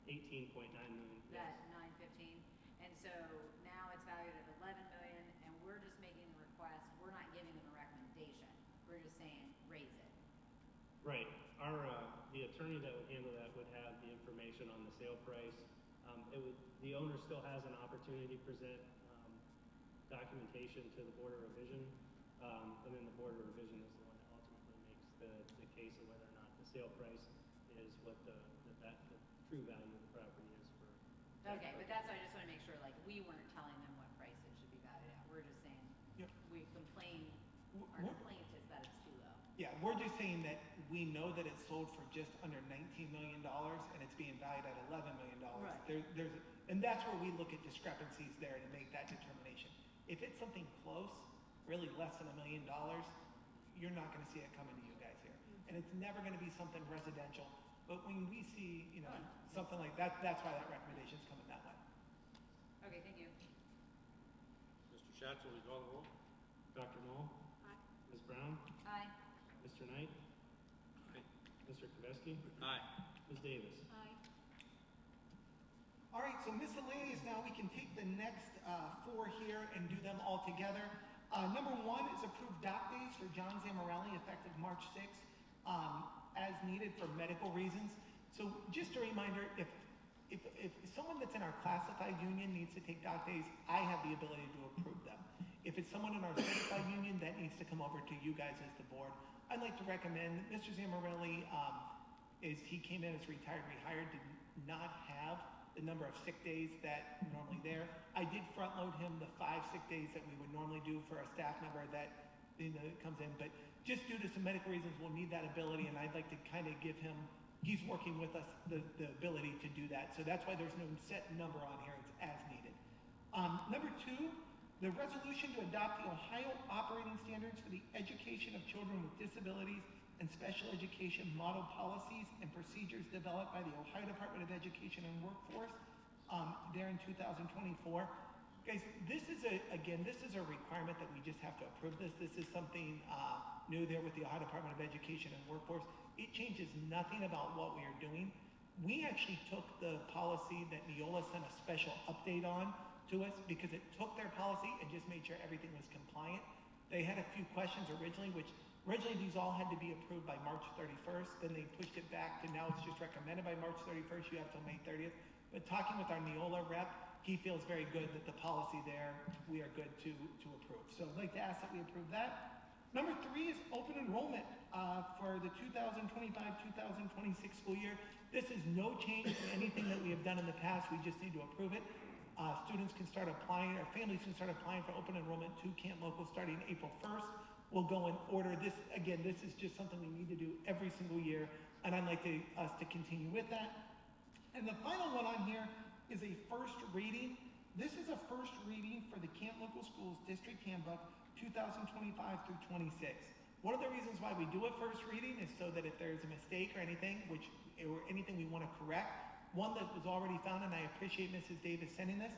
18.9 million. that 915, and so now it's valued at 11 million, and we're just making the request, we're not giving them a recommendation, we're just saying raise it. Right. The attorney that would handle that would have the information on the sale price. The owner still has an opportunity to present documentation to the Board of Revision, and then the Board of Revision is the one that ultimately makes the case of whether or not the sale price is what the true value of the property is for. Okay, but that's why I just want to make sure, like, we weren't telling them what price it should be valued at, we're just saying, Yep. we complain, our We're- complaint is that it's too low. Yeah, we're just saying that we know that it's sold for just under $19 million and it's being valued at $11 million. Right. And that's where we look at discrepancies there to make that determination. If it's something close, really less than $1 million, you're not gonna see it coming to you guys here. And it's never gonna be something residential, but when we see, something like that, that's why that recommendation's coming that way. Okay, thank you. Mr. Schatzel, will you call the roll? Dr. Knoll, Aye. Ms. Brown, Aye. Mr. Knight, Aye. Mr. Kaveski, Aye. Ms. Davis. Aye. All right, so miscellaneous now, we can take the next four here and do them all together. Number one is approved dock days for John Zamorelli effective March 6th, as needed for medical reasons. So just a reminder, if someone that's in our classified union needs to take dock days, I have the ability to approve them. If it's someone in our certified union, that needs to come over to you guys as the board. I'd like to recommend Mr. Zamorelli, he came in as retired, rehired, did not have the number of sick days that normally there. I did front load him the 5 sick days that we would normally do for a staff member that comes in, but just due to some medical reasons, we'll need that ability, and I'd like to kind of give him, he's working with us, the ability to do that. So that's why there's no set number on here, it's as needed. Number two, the resolution to adopt the Ohio operating standards for the education of children with disabilities and special education model policies and procedures developed by the Ohio Department of Education and Workforce there in 2024. Guys, this is a requirement that we just have to approve this. This is something new there with the Ohio Department of Education and Workforce. It changes nothing about what we are doing. We actually took the policy that Neola sent a special update on to us because it took their policy and just made sure everything was compliant. They had a few questions originally, which originally these all had to be approved by March 31st. Then they pushed it back to now it's just recommended by March 31st. You have till May 30th. But talking with our Neola rep, he feels very good that the policy there, we are good to approve. So I'd like to ask that we approve that. Number 3 is open enrollment for the 2025-2026 school year. This is no change to anything that we have done in the past. We just need to approve it. Students can start applying, or families can start applying for open enrollment to Canton Local starting April 1st. We'll go in order. This is just something we need to do every single year, and I'd like us to continue with that. And the final one on here is a first reading. This is a first reading for the Canton Local Schools District Handbook 2025 through 26. One of the reasons why we do a first reading is so that if there's a mistake or anything, or anything we want to correct, one that was already found, and I appreciate Mrs. Davis sending this,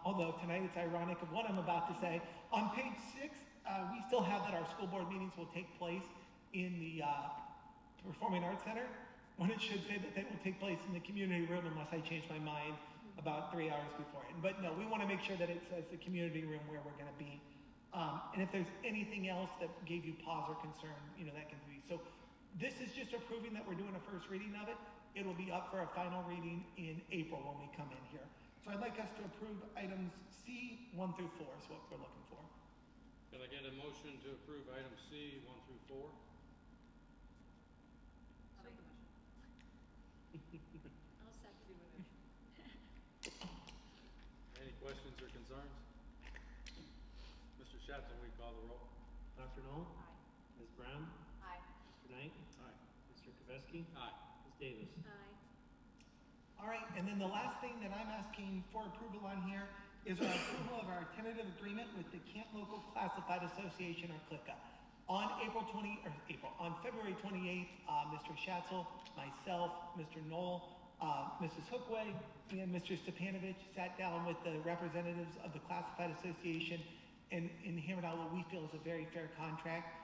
although tonight it's ironic of what I'm about to say. On page 6, we still have that our school board meetings will take place in the Performing Arts Center, when it should say that they will take place in the community room unless I change my mind about 3 hours beforehand. But no, we want to make sure that it says the community room where we're going to be. And if there's anything else that gave you pause or concern, that can be. So this is just approving that we're doing a first reading of it. It'll be up for a final reading in April when we come in here. So I'd like us to approve items C 1 through 4 is what we're looking for. Can I get a motion to approve item C 1 through 4? I'll make a motion. I'll second it. Any questions or concerns? Mr. Shattuck, will you call the roll? Dr. Knoll? Aye. Ms. Brown? Aye. Mr. Knight? Aye. Mr. Kavesky? Aye. Ms. Davis? Aye. All right, and then the last thing that I'm asking for approval on here is our approval of our tentative agreement with the Canton Local Classified Association, or CLICA. On February 28th, Mr. Schatzel, myself, Mr. Knoll, Mrs. Hookway, and Mr. Stepanovich sat down with the representatives of the Classified Association and hammered out what we feel is a very fair contract.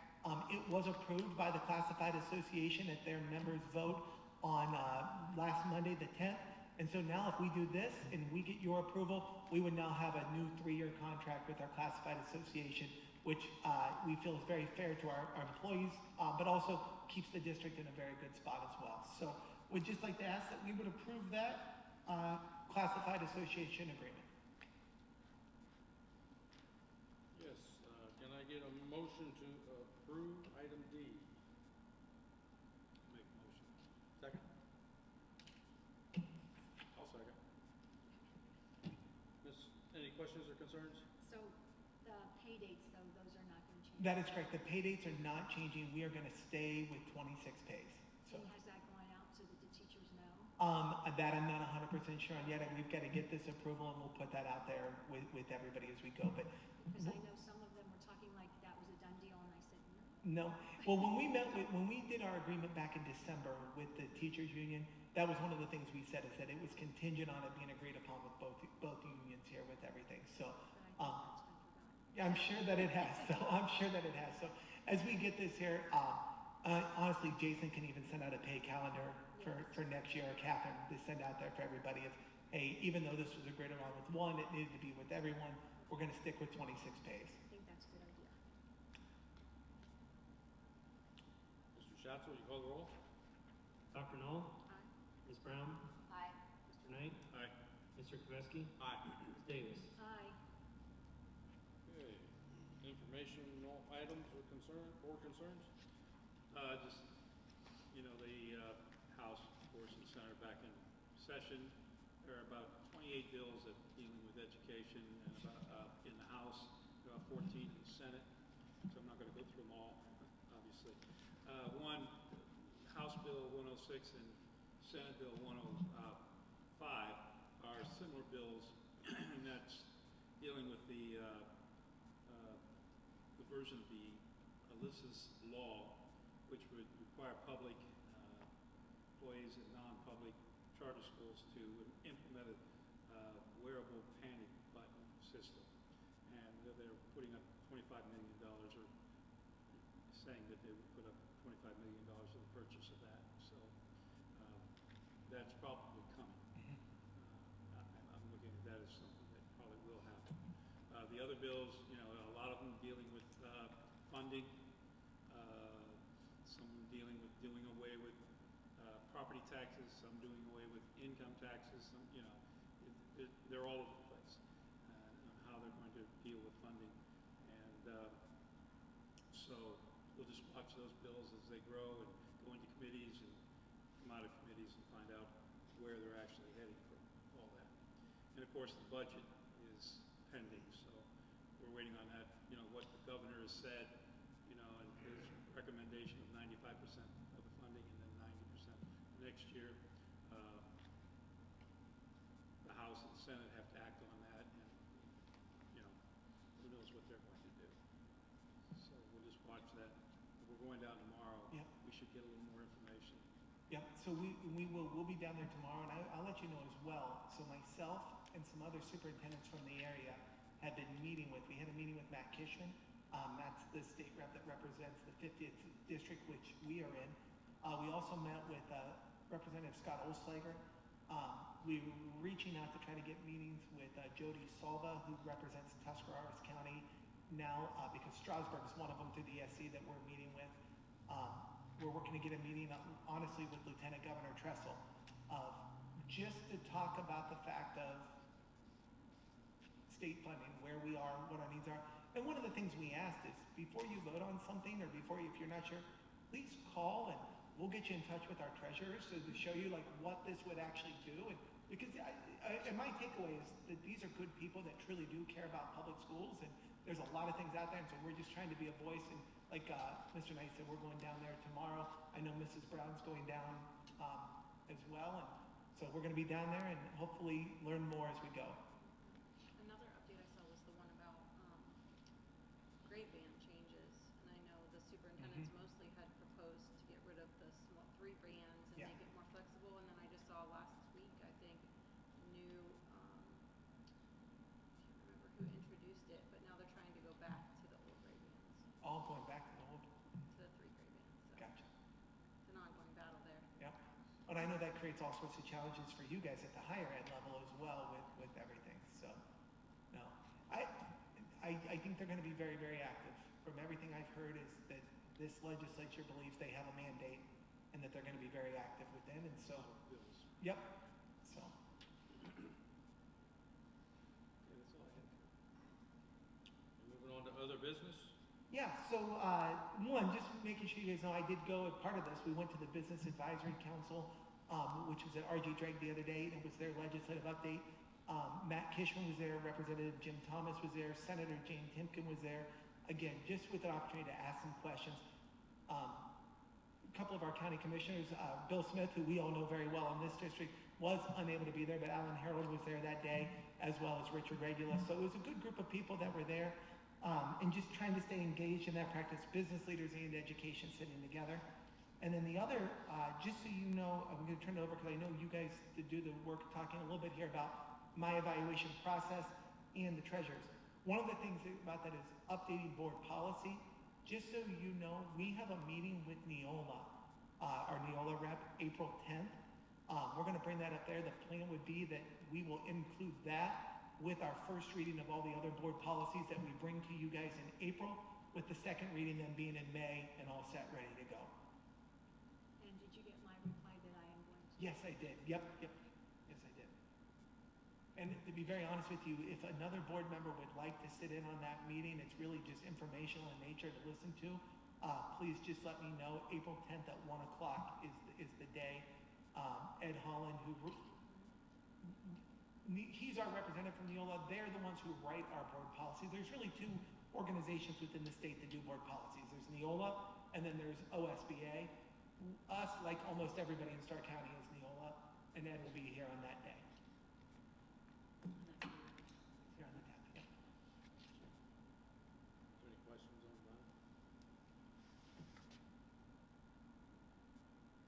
It was approved by the Classified Association at their members' vote on last Monday, the 10th. And so now if we do this and we get your approval, we would now have a new 3-year contract with our Classified Association, which we feel is very fair to our employees, but also keeps the district in a very good spot as well. So we'd just like to ask that we would approve that Classified Association agreement. Yes, can I get a motion to approve item D? Make a motion. Second? I'll second. Any questions or concerns? So the pay dates, though, those are not going to change? That is correct. The pay dates are not changing. We are going to stay with 26 pays. So And has that gone out so that the teachers know? that I'm not 100% sure on yet. We've got to get this approval and we'll put that out there with everybody as we go. But Because I know some of them were talking like that was a done deal, and I said, no. no. Well, when we did our agreement back in December with the teachers union, that was one of the things we said, is that it was contingent on it being agreed upon with both unions here with everything. So, But I think that's been forgotten. yeah, I'm sure that it has. So I'm sure that it has. So as we get this here, honestly, Jason can even send out a pay calendar for next year, or Catherine, to send out there for everybody. If, hey, even though this was agreed upon with one, it needed to be with everyone. We're going to stick with 26 pays. I think that's a good idea. Mr. Schatz, will you call the roll? Dr. Knoll? Aye. Ms. Brown? Aye. Mr. Knight? Aye. Mr. Kavesky? Aye. Ms. Davis? Aye. Okay, informational items or board concerns? Just, the House, of course, and Senate back in session. There are about 28 bills that dealing with education, and about in the House, about 14 in the Senate. So I'm not going to go through them all, obviously. One, House Bill 106 and Senate Bill 105 are similar bills, and that's dealing with the version of the Alyssa's law, which would require public employees and non-public charter schools to implement a wearable panic button system they're putting up $25 million, or saying that they would put up $25 million for the purchase of that. So that's probably coming. I'm looking at that as something that probably will happen. The other bills, you know, a lot of them dealing with funding, some dealing with doing away with property taxes, some doing away with income taxes, some, you know, they're all over the place on how they're going to deal with funding. And so we'll just watch those bills as they grow and go into committees and come out of committees and find out where they're actually heading for all that. And of course, the budget is pending, so we're waiting on that, you know, what the governor has said, you know, and his recommendation of 95% of the funding and then 90% next year. The House and the Senate have to act on that, and, you know, who knows what they're going to do. So we'll just watch that. We're going down tomorrow. Yep. We should get a little more information. Yep, so we'll be down there tomorrow, and I'll let you know as well. So myself and some other superintendents from the area have been meeting with, we had a meeting with Matt Kishman. That's the state rep that represents the 50th district, which we are in. We also met with Representative Scott Olslager. We were reaching out to try to get meetings with Jody Salva, who represents Tuscarawas County now, because Strasburg is one of them through the SC that we're meeting with. We're working to get a meeting, honestly, with Lieutenant Governor Tressel, just to talk about the fact of state funding, where we are, what our needs are. And one of the things we asked is, before you vote on something, or if you're not sure, please call and we'll get you in touch with our treasurers to show you like what this would actually do. And because and my takeaway is that these are good people that truly do care about public schools, and there's a lot of things out there, and so we're just trying to be a voice. And like Mr. Knight said, we're going down there tomorrow. I know Mrs. Brown's going down as well, and so we're going to be down there and hopefully learn more as we go. Another update I saw was the one about grade band changes, and I know the superintendents mostly had proposed to get rid of the small 3 bands and Yeah. make it more flexible, and then I just saw last week, I think, new, I can't remember who introduced it, but now they're trying to go back to the old grade bands, All going back to the old. to the 3 grade bands, so Gotcha. it's an ongoing battle there. Yep. But I know that creates all sorts of challenges for you guys at the higher ed level as well with everything. So, no, I think they're going to be very, very active. From everything I've heard is that this legislature believes they have a mandate and that they're going to be very active within. And so, Bills. yep. So, Okay, that's all I have. Moving on to other business. yeah. So, one, just making sure you guys know, I did go as part of this. We went to the Business Advisory Council, which was at RG Drake the other day, and it was their legislative update. Matt Kishman was there, Representative Jim Thomas was there, Senator Jane Timken was there. Again, just with an opportunity to ask some questions. A couple of our county commissioners, Bill Smith, who we all know very well in this district, was unable to be there, but Alan Harold was there that day, as well as Richard Regula. So it was a good group of people that were there, and just trying to stay engaged in that practice, business leaders and education sitting together. And then the other, just so you know, I'm going to turn it over because I know you guys to do the work talking a little bit here about my evaluation process and the treasurers. One of the things about that is updating board policy. Just so you know, we have a meeting with Neola, our Neola rep, April 10th. We're going to bring that up there. The plan would be that we will include that with our first reading of all the other board policies that we bring to you guys in April, with the second reading then being in May and all set, ready to go. And did you get my reply that I am going to? Yes, I did. Yep. Yes, I did. And to be very honest with you, if another board member would like to sit in on that meeting, it's really just informational in nature to listen to. Please just let me know. April 10th at 1 o'clock is the day. Ed Holland, he's our representative from Neola. They're the ones who write our board policy. There's really 2 organizations within the state that do board policies. There's Neola, and then there's OSBA. Us, like almost everybody in Stark County, is Neola, and Ed will be here on that day. Here on the 10th, yeah. Is there any questions on that?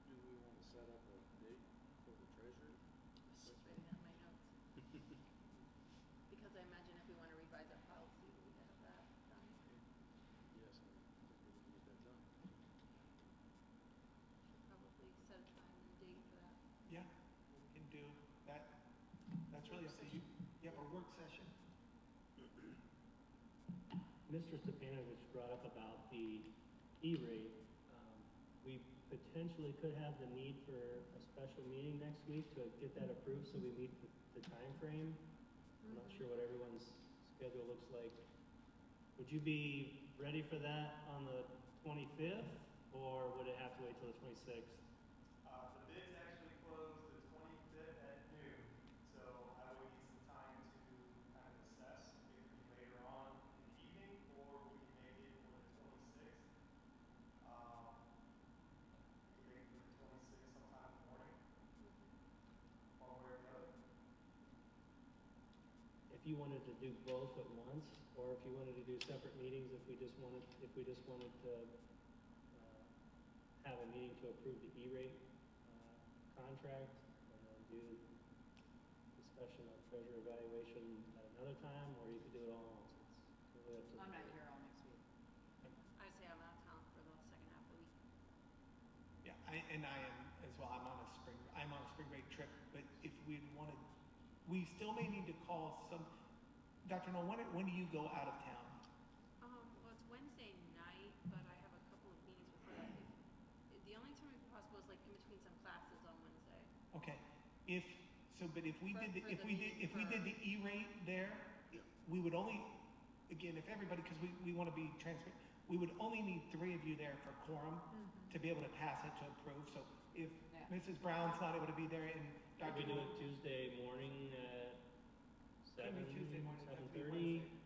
Do we want to set up a date for the treasurer? Just writing down my notes. Because I imagine if we want to revise our policy, we have Mr. Stepanovich brought up about the E-rate. We potentially could have the need for a special meeting next week to get that approved, so we meet the time frame. I'm not sure what everyone's schedule looks like. Would you be ready for that on the 25th, or would it have to wait till the 26th? The bids actually close the 25th at noon, so I would need some time to kind of assess. It could be later on in the evening, or we can make it for the 26th. We can make it for the 26th sometime in the morning, one way or the other. If you wanted to do both at once, or if you wanted to do separate meetings, if we just wanted to have a meeting to approve the E-rate contract, and then do discussion of treasurer evaluation at another time, or you could do it all at once. It's really up to the I'm not board. here all next week. I say I'm out of town for the second half of the week. Yeah, I am as well. I'm on a spring break trip, but if we wanted, we still may need to call some, Dr. Noel, when do you go out of town? Well, it's Wednesday night, but I have a couple of meetings before that. The only time it'd be possible is like in between some classes on Wednesday. Okay, but if we did, For the E-rate there, we would only, again, if everybody, because we want to be transparent, we would only need 3 of you there for quorum to be able to pass it to approve. So if Yeah. Mrs. Brown's not able to be there and Could Dr. we do Noel, it Tuesday morning at Could be 7, Tuesday morning, it'd have to be 7:30?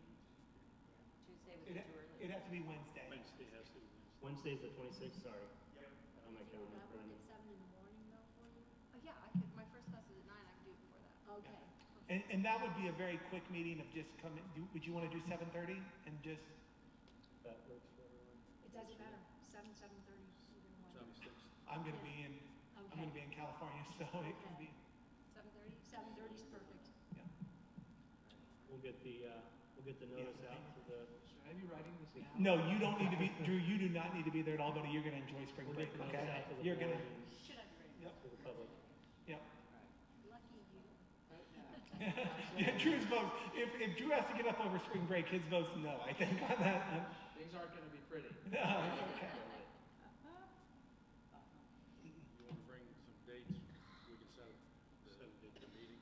Tuesday would be too early. it'd have to be Wednesday. Wednesday has to be Wednesday. Wednesday's the 26th, sorry. Yep. On my Would calendar, that work Brendan. at 7 in the morning though for you? Yeah, I could, my first class is at 9, I can do it before that. Okay. And that would be a very quick meeting of just coming, would you want to do 7:30 and just, That works for everyone. It doesn't matter, 7:30, either one. 76. I'm going to be in, I'm going to be in California, so it can be, 7:30? 7:30 is perfect. yeah. We'll get the notice out to the, Should I be writing this down? No, you don't need to be, Drew, you do not need to be there at all, buddy. You're going to enjoy spring we'll break, get the notice okay? out to the You're board going to, and Should I be ready? yep, to the public. yep. Lucky you. Yeah, Drew's votes, if Drew has to get up over spring break, his vote's no, I think, on that one. Things aren't gonna be pretty. No, it's okay. You want to bring some dates, we can set the meeting.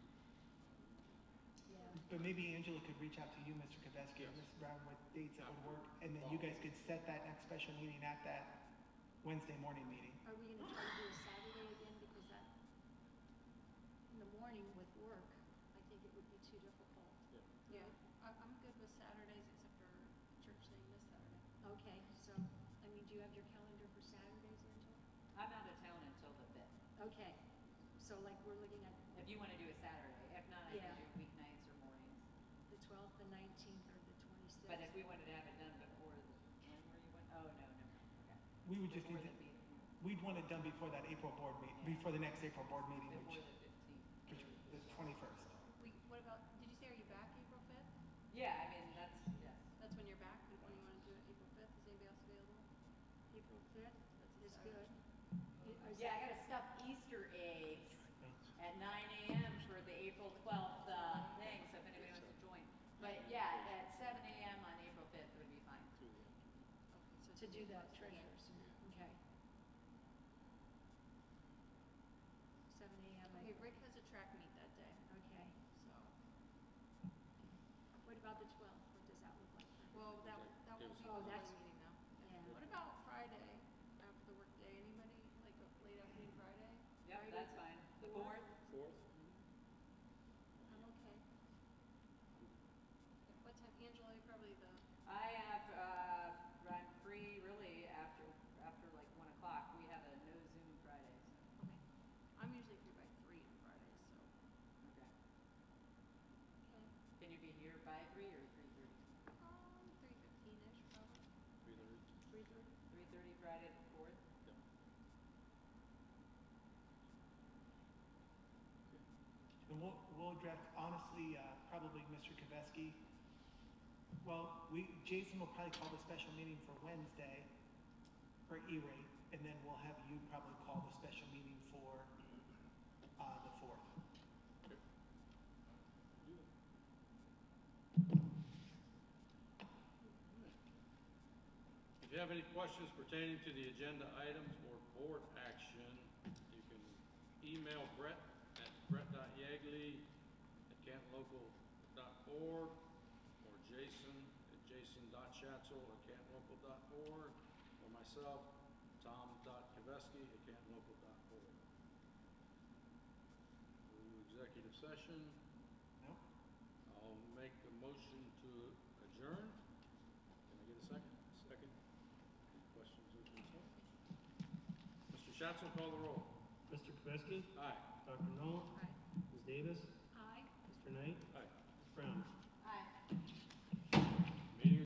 Yeah. But maybe Angela could reach out to you, Mr. Kavesky, and Mrs. Brown, with dates that would work, and then you guys could set that next special meeting at that Wednesday morning meeting. Are we gonna try to do a Saturday again, because that, in the morning with work, I think it would be too difficult. Yeah, I'm good with Saturdays except for church thing this Saturday. Okay, so, I mean, do you have your calendar for Saturdays, Angela? I'm out of town until the 5th. Okay, so like we're looking at If you want to do a Saturday, if not, I Yeah. can do weeknights or mornings. the 12th, the 19th, or the 26th. But if we wanted to have it done before, when were you, oh, no, okay. We would just Before need the to, meeting, we'd want it done before that April board meeting, before the next April board meeting, before which, the 15th. the 21st. What about, did you say, are you back April 5th? Yeah, I mean, yes. That's when you're back, when you want to do it April 5th? Is anybody else available? April 5th is good. Yeah, I gotta stuff Easter eggs at 9 a.m. for the April 12th, thing, so if anybody wants to join. But yeah, at 7 a.m. on April 5th would be fine. To do that treasures, okay. 7 a.m. Okay, Rick has a track meet that day, Okay. so, What about the 12th? What does that look like? well, that won't be Oh, before the that's- meeting though. yeah. What about Friday, after the workday? Anybody, like a late afternoon Friday? Yep, Friday that's fine. The 4th? 4th? I'm okay. What time, Angela, you're probably the, I have, I'm free really after like 1 o'clock. We have a no Zoom Friday, so, okay. I'm usually free by 3 on Fridays, so, okay. okay. Can you be here by 3 or 3:30? 3:15-ish probably. 3:30? 3:30 Friday the 4th? Yep. And we'll address, honestly, probably Mr. Kavesky. Well, Jason will probably call the special meeting for Wednesday for E-rate, and then we'll have you probably call the special meeting for, the 4th. Okay. Do it. you have any questions pertaining to the agenda items or board action, you can email Brett at brett.yeagley@cantonlocal.org or jason@jason.schatzel@cantonlocal.org or myself, tom.kaveski@cantonlocal.org. Executive session. No? I'll make a motion to adjourn. Can I get a second? Second. Any questions or concerns? Mr. Schatzel, call the roll. Mr. Kowski, Aye. Dr. Null, Aye. Ms. Davis, Aye. Mr. Knight, Aye. Ms. Brown.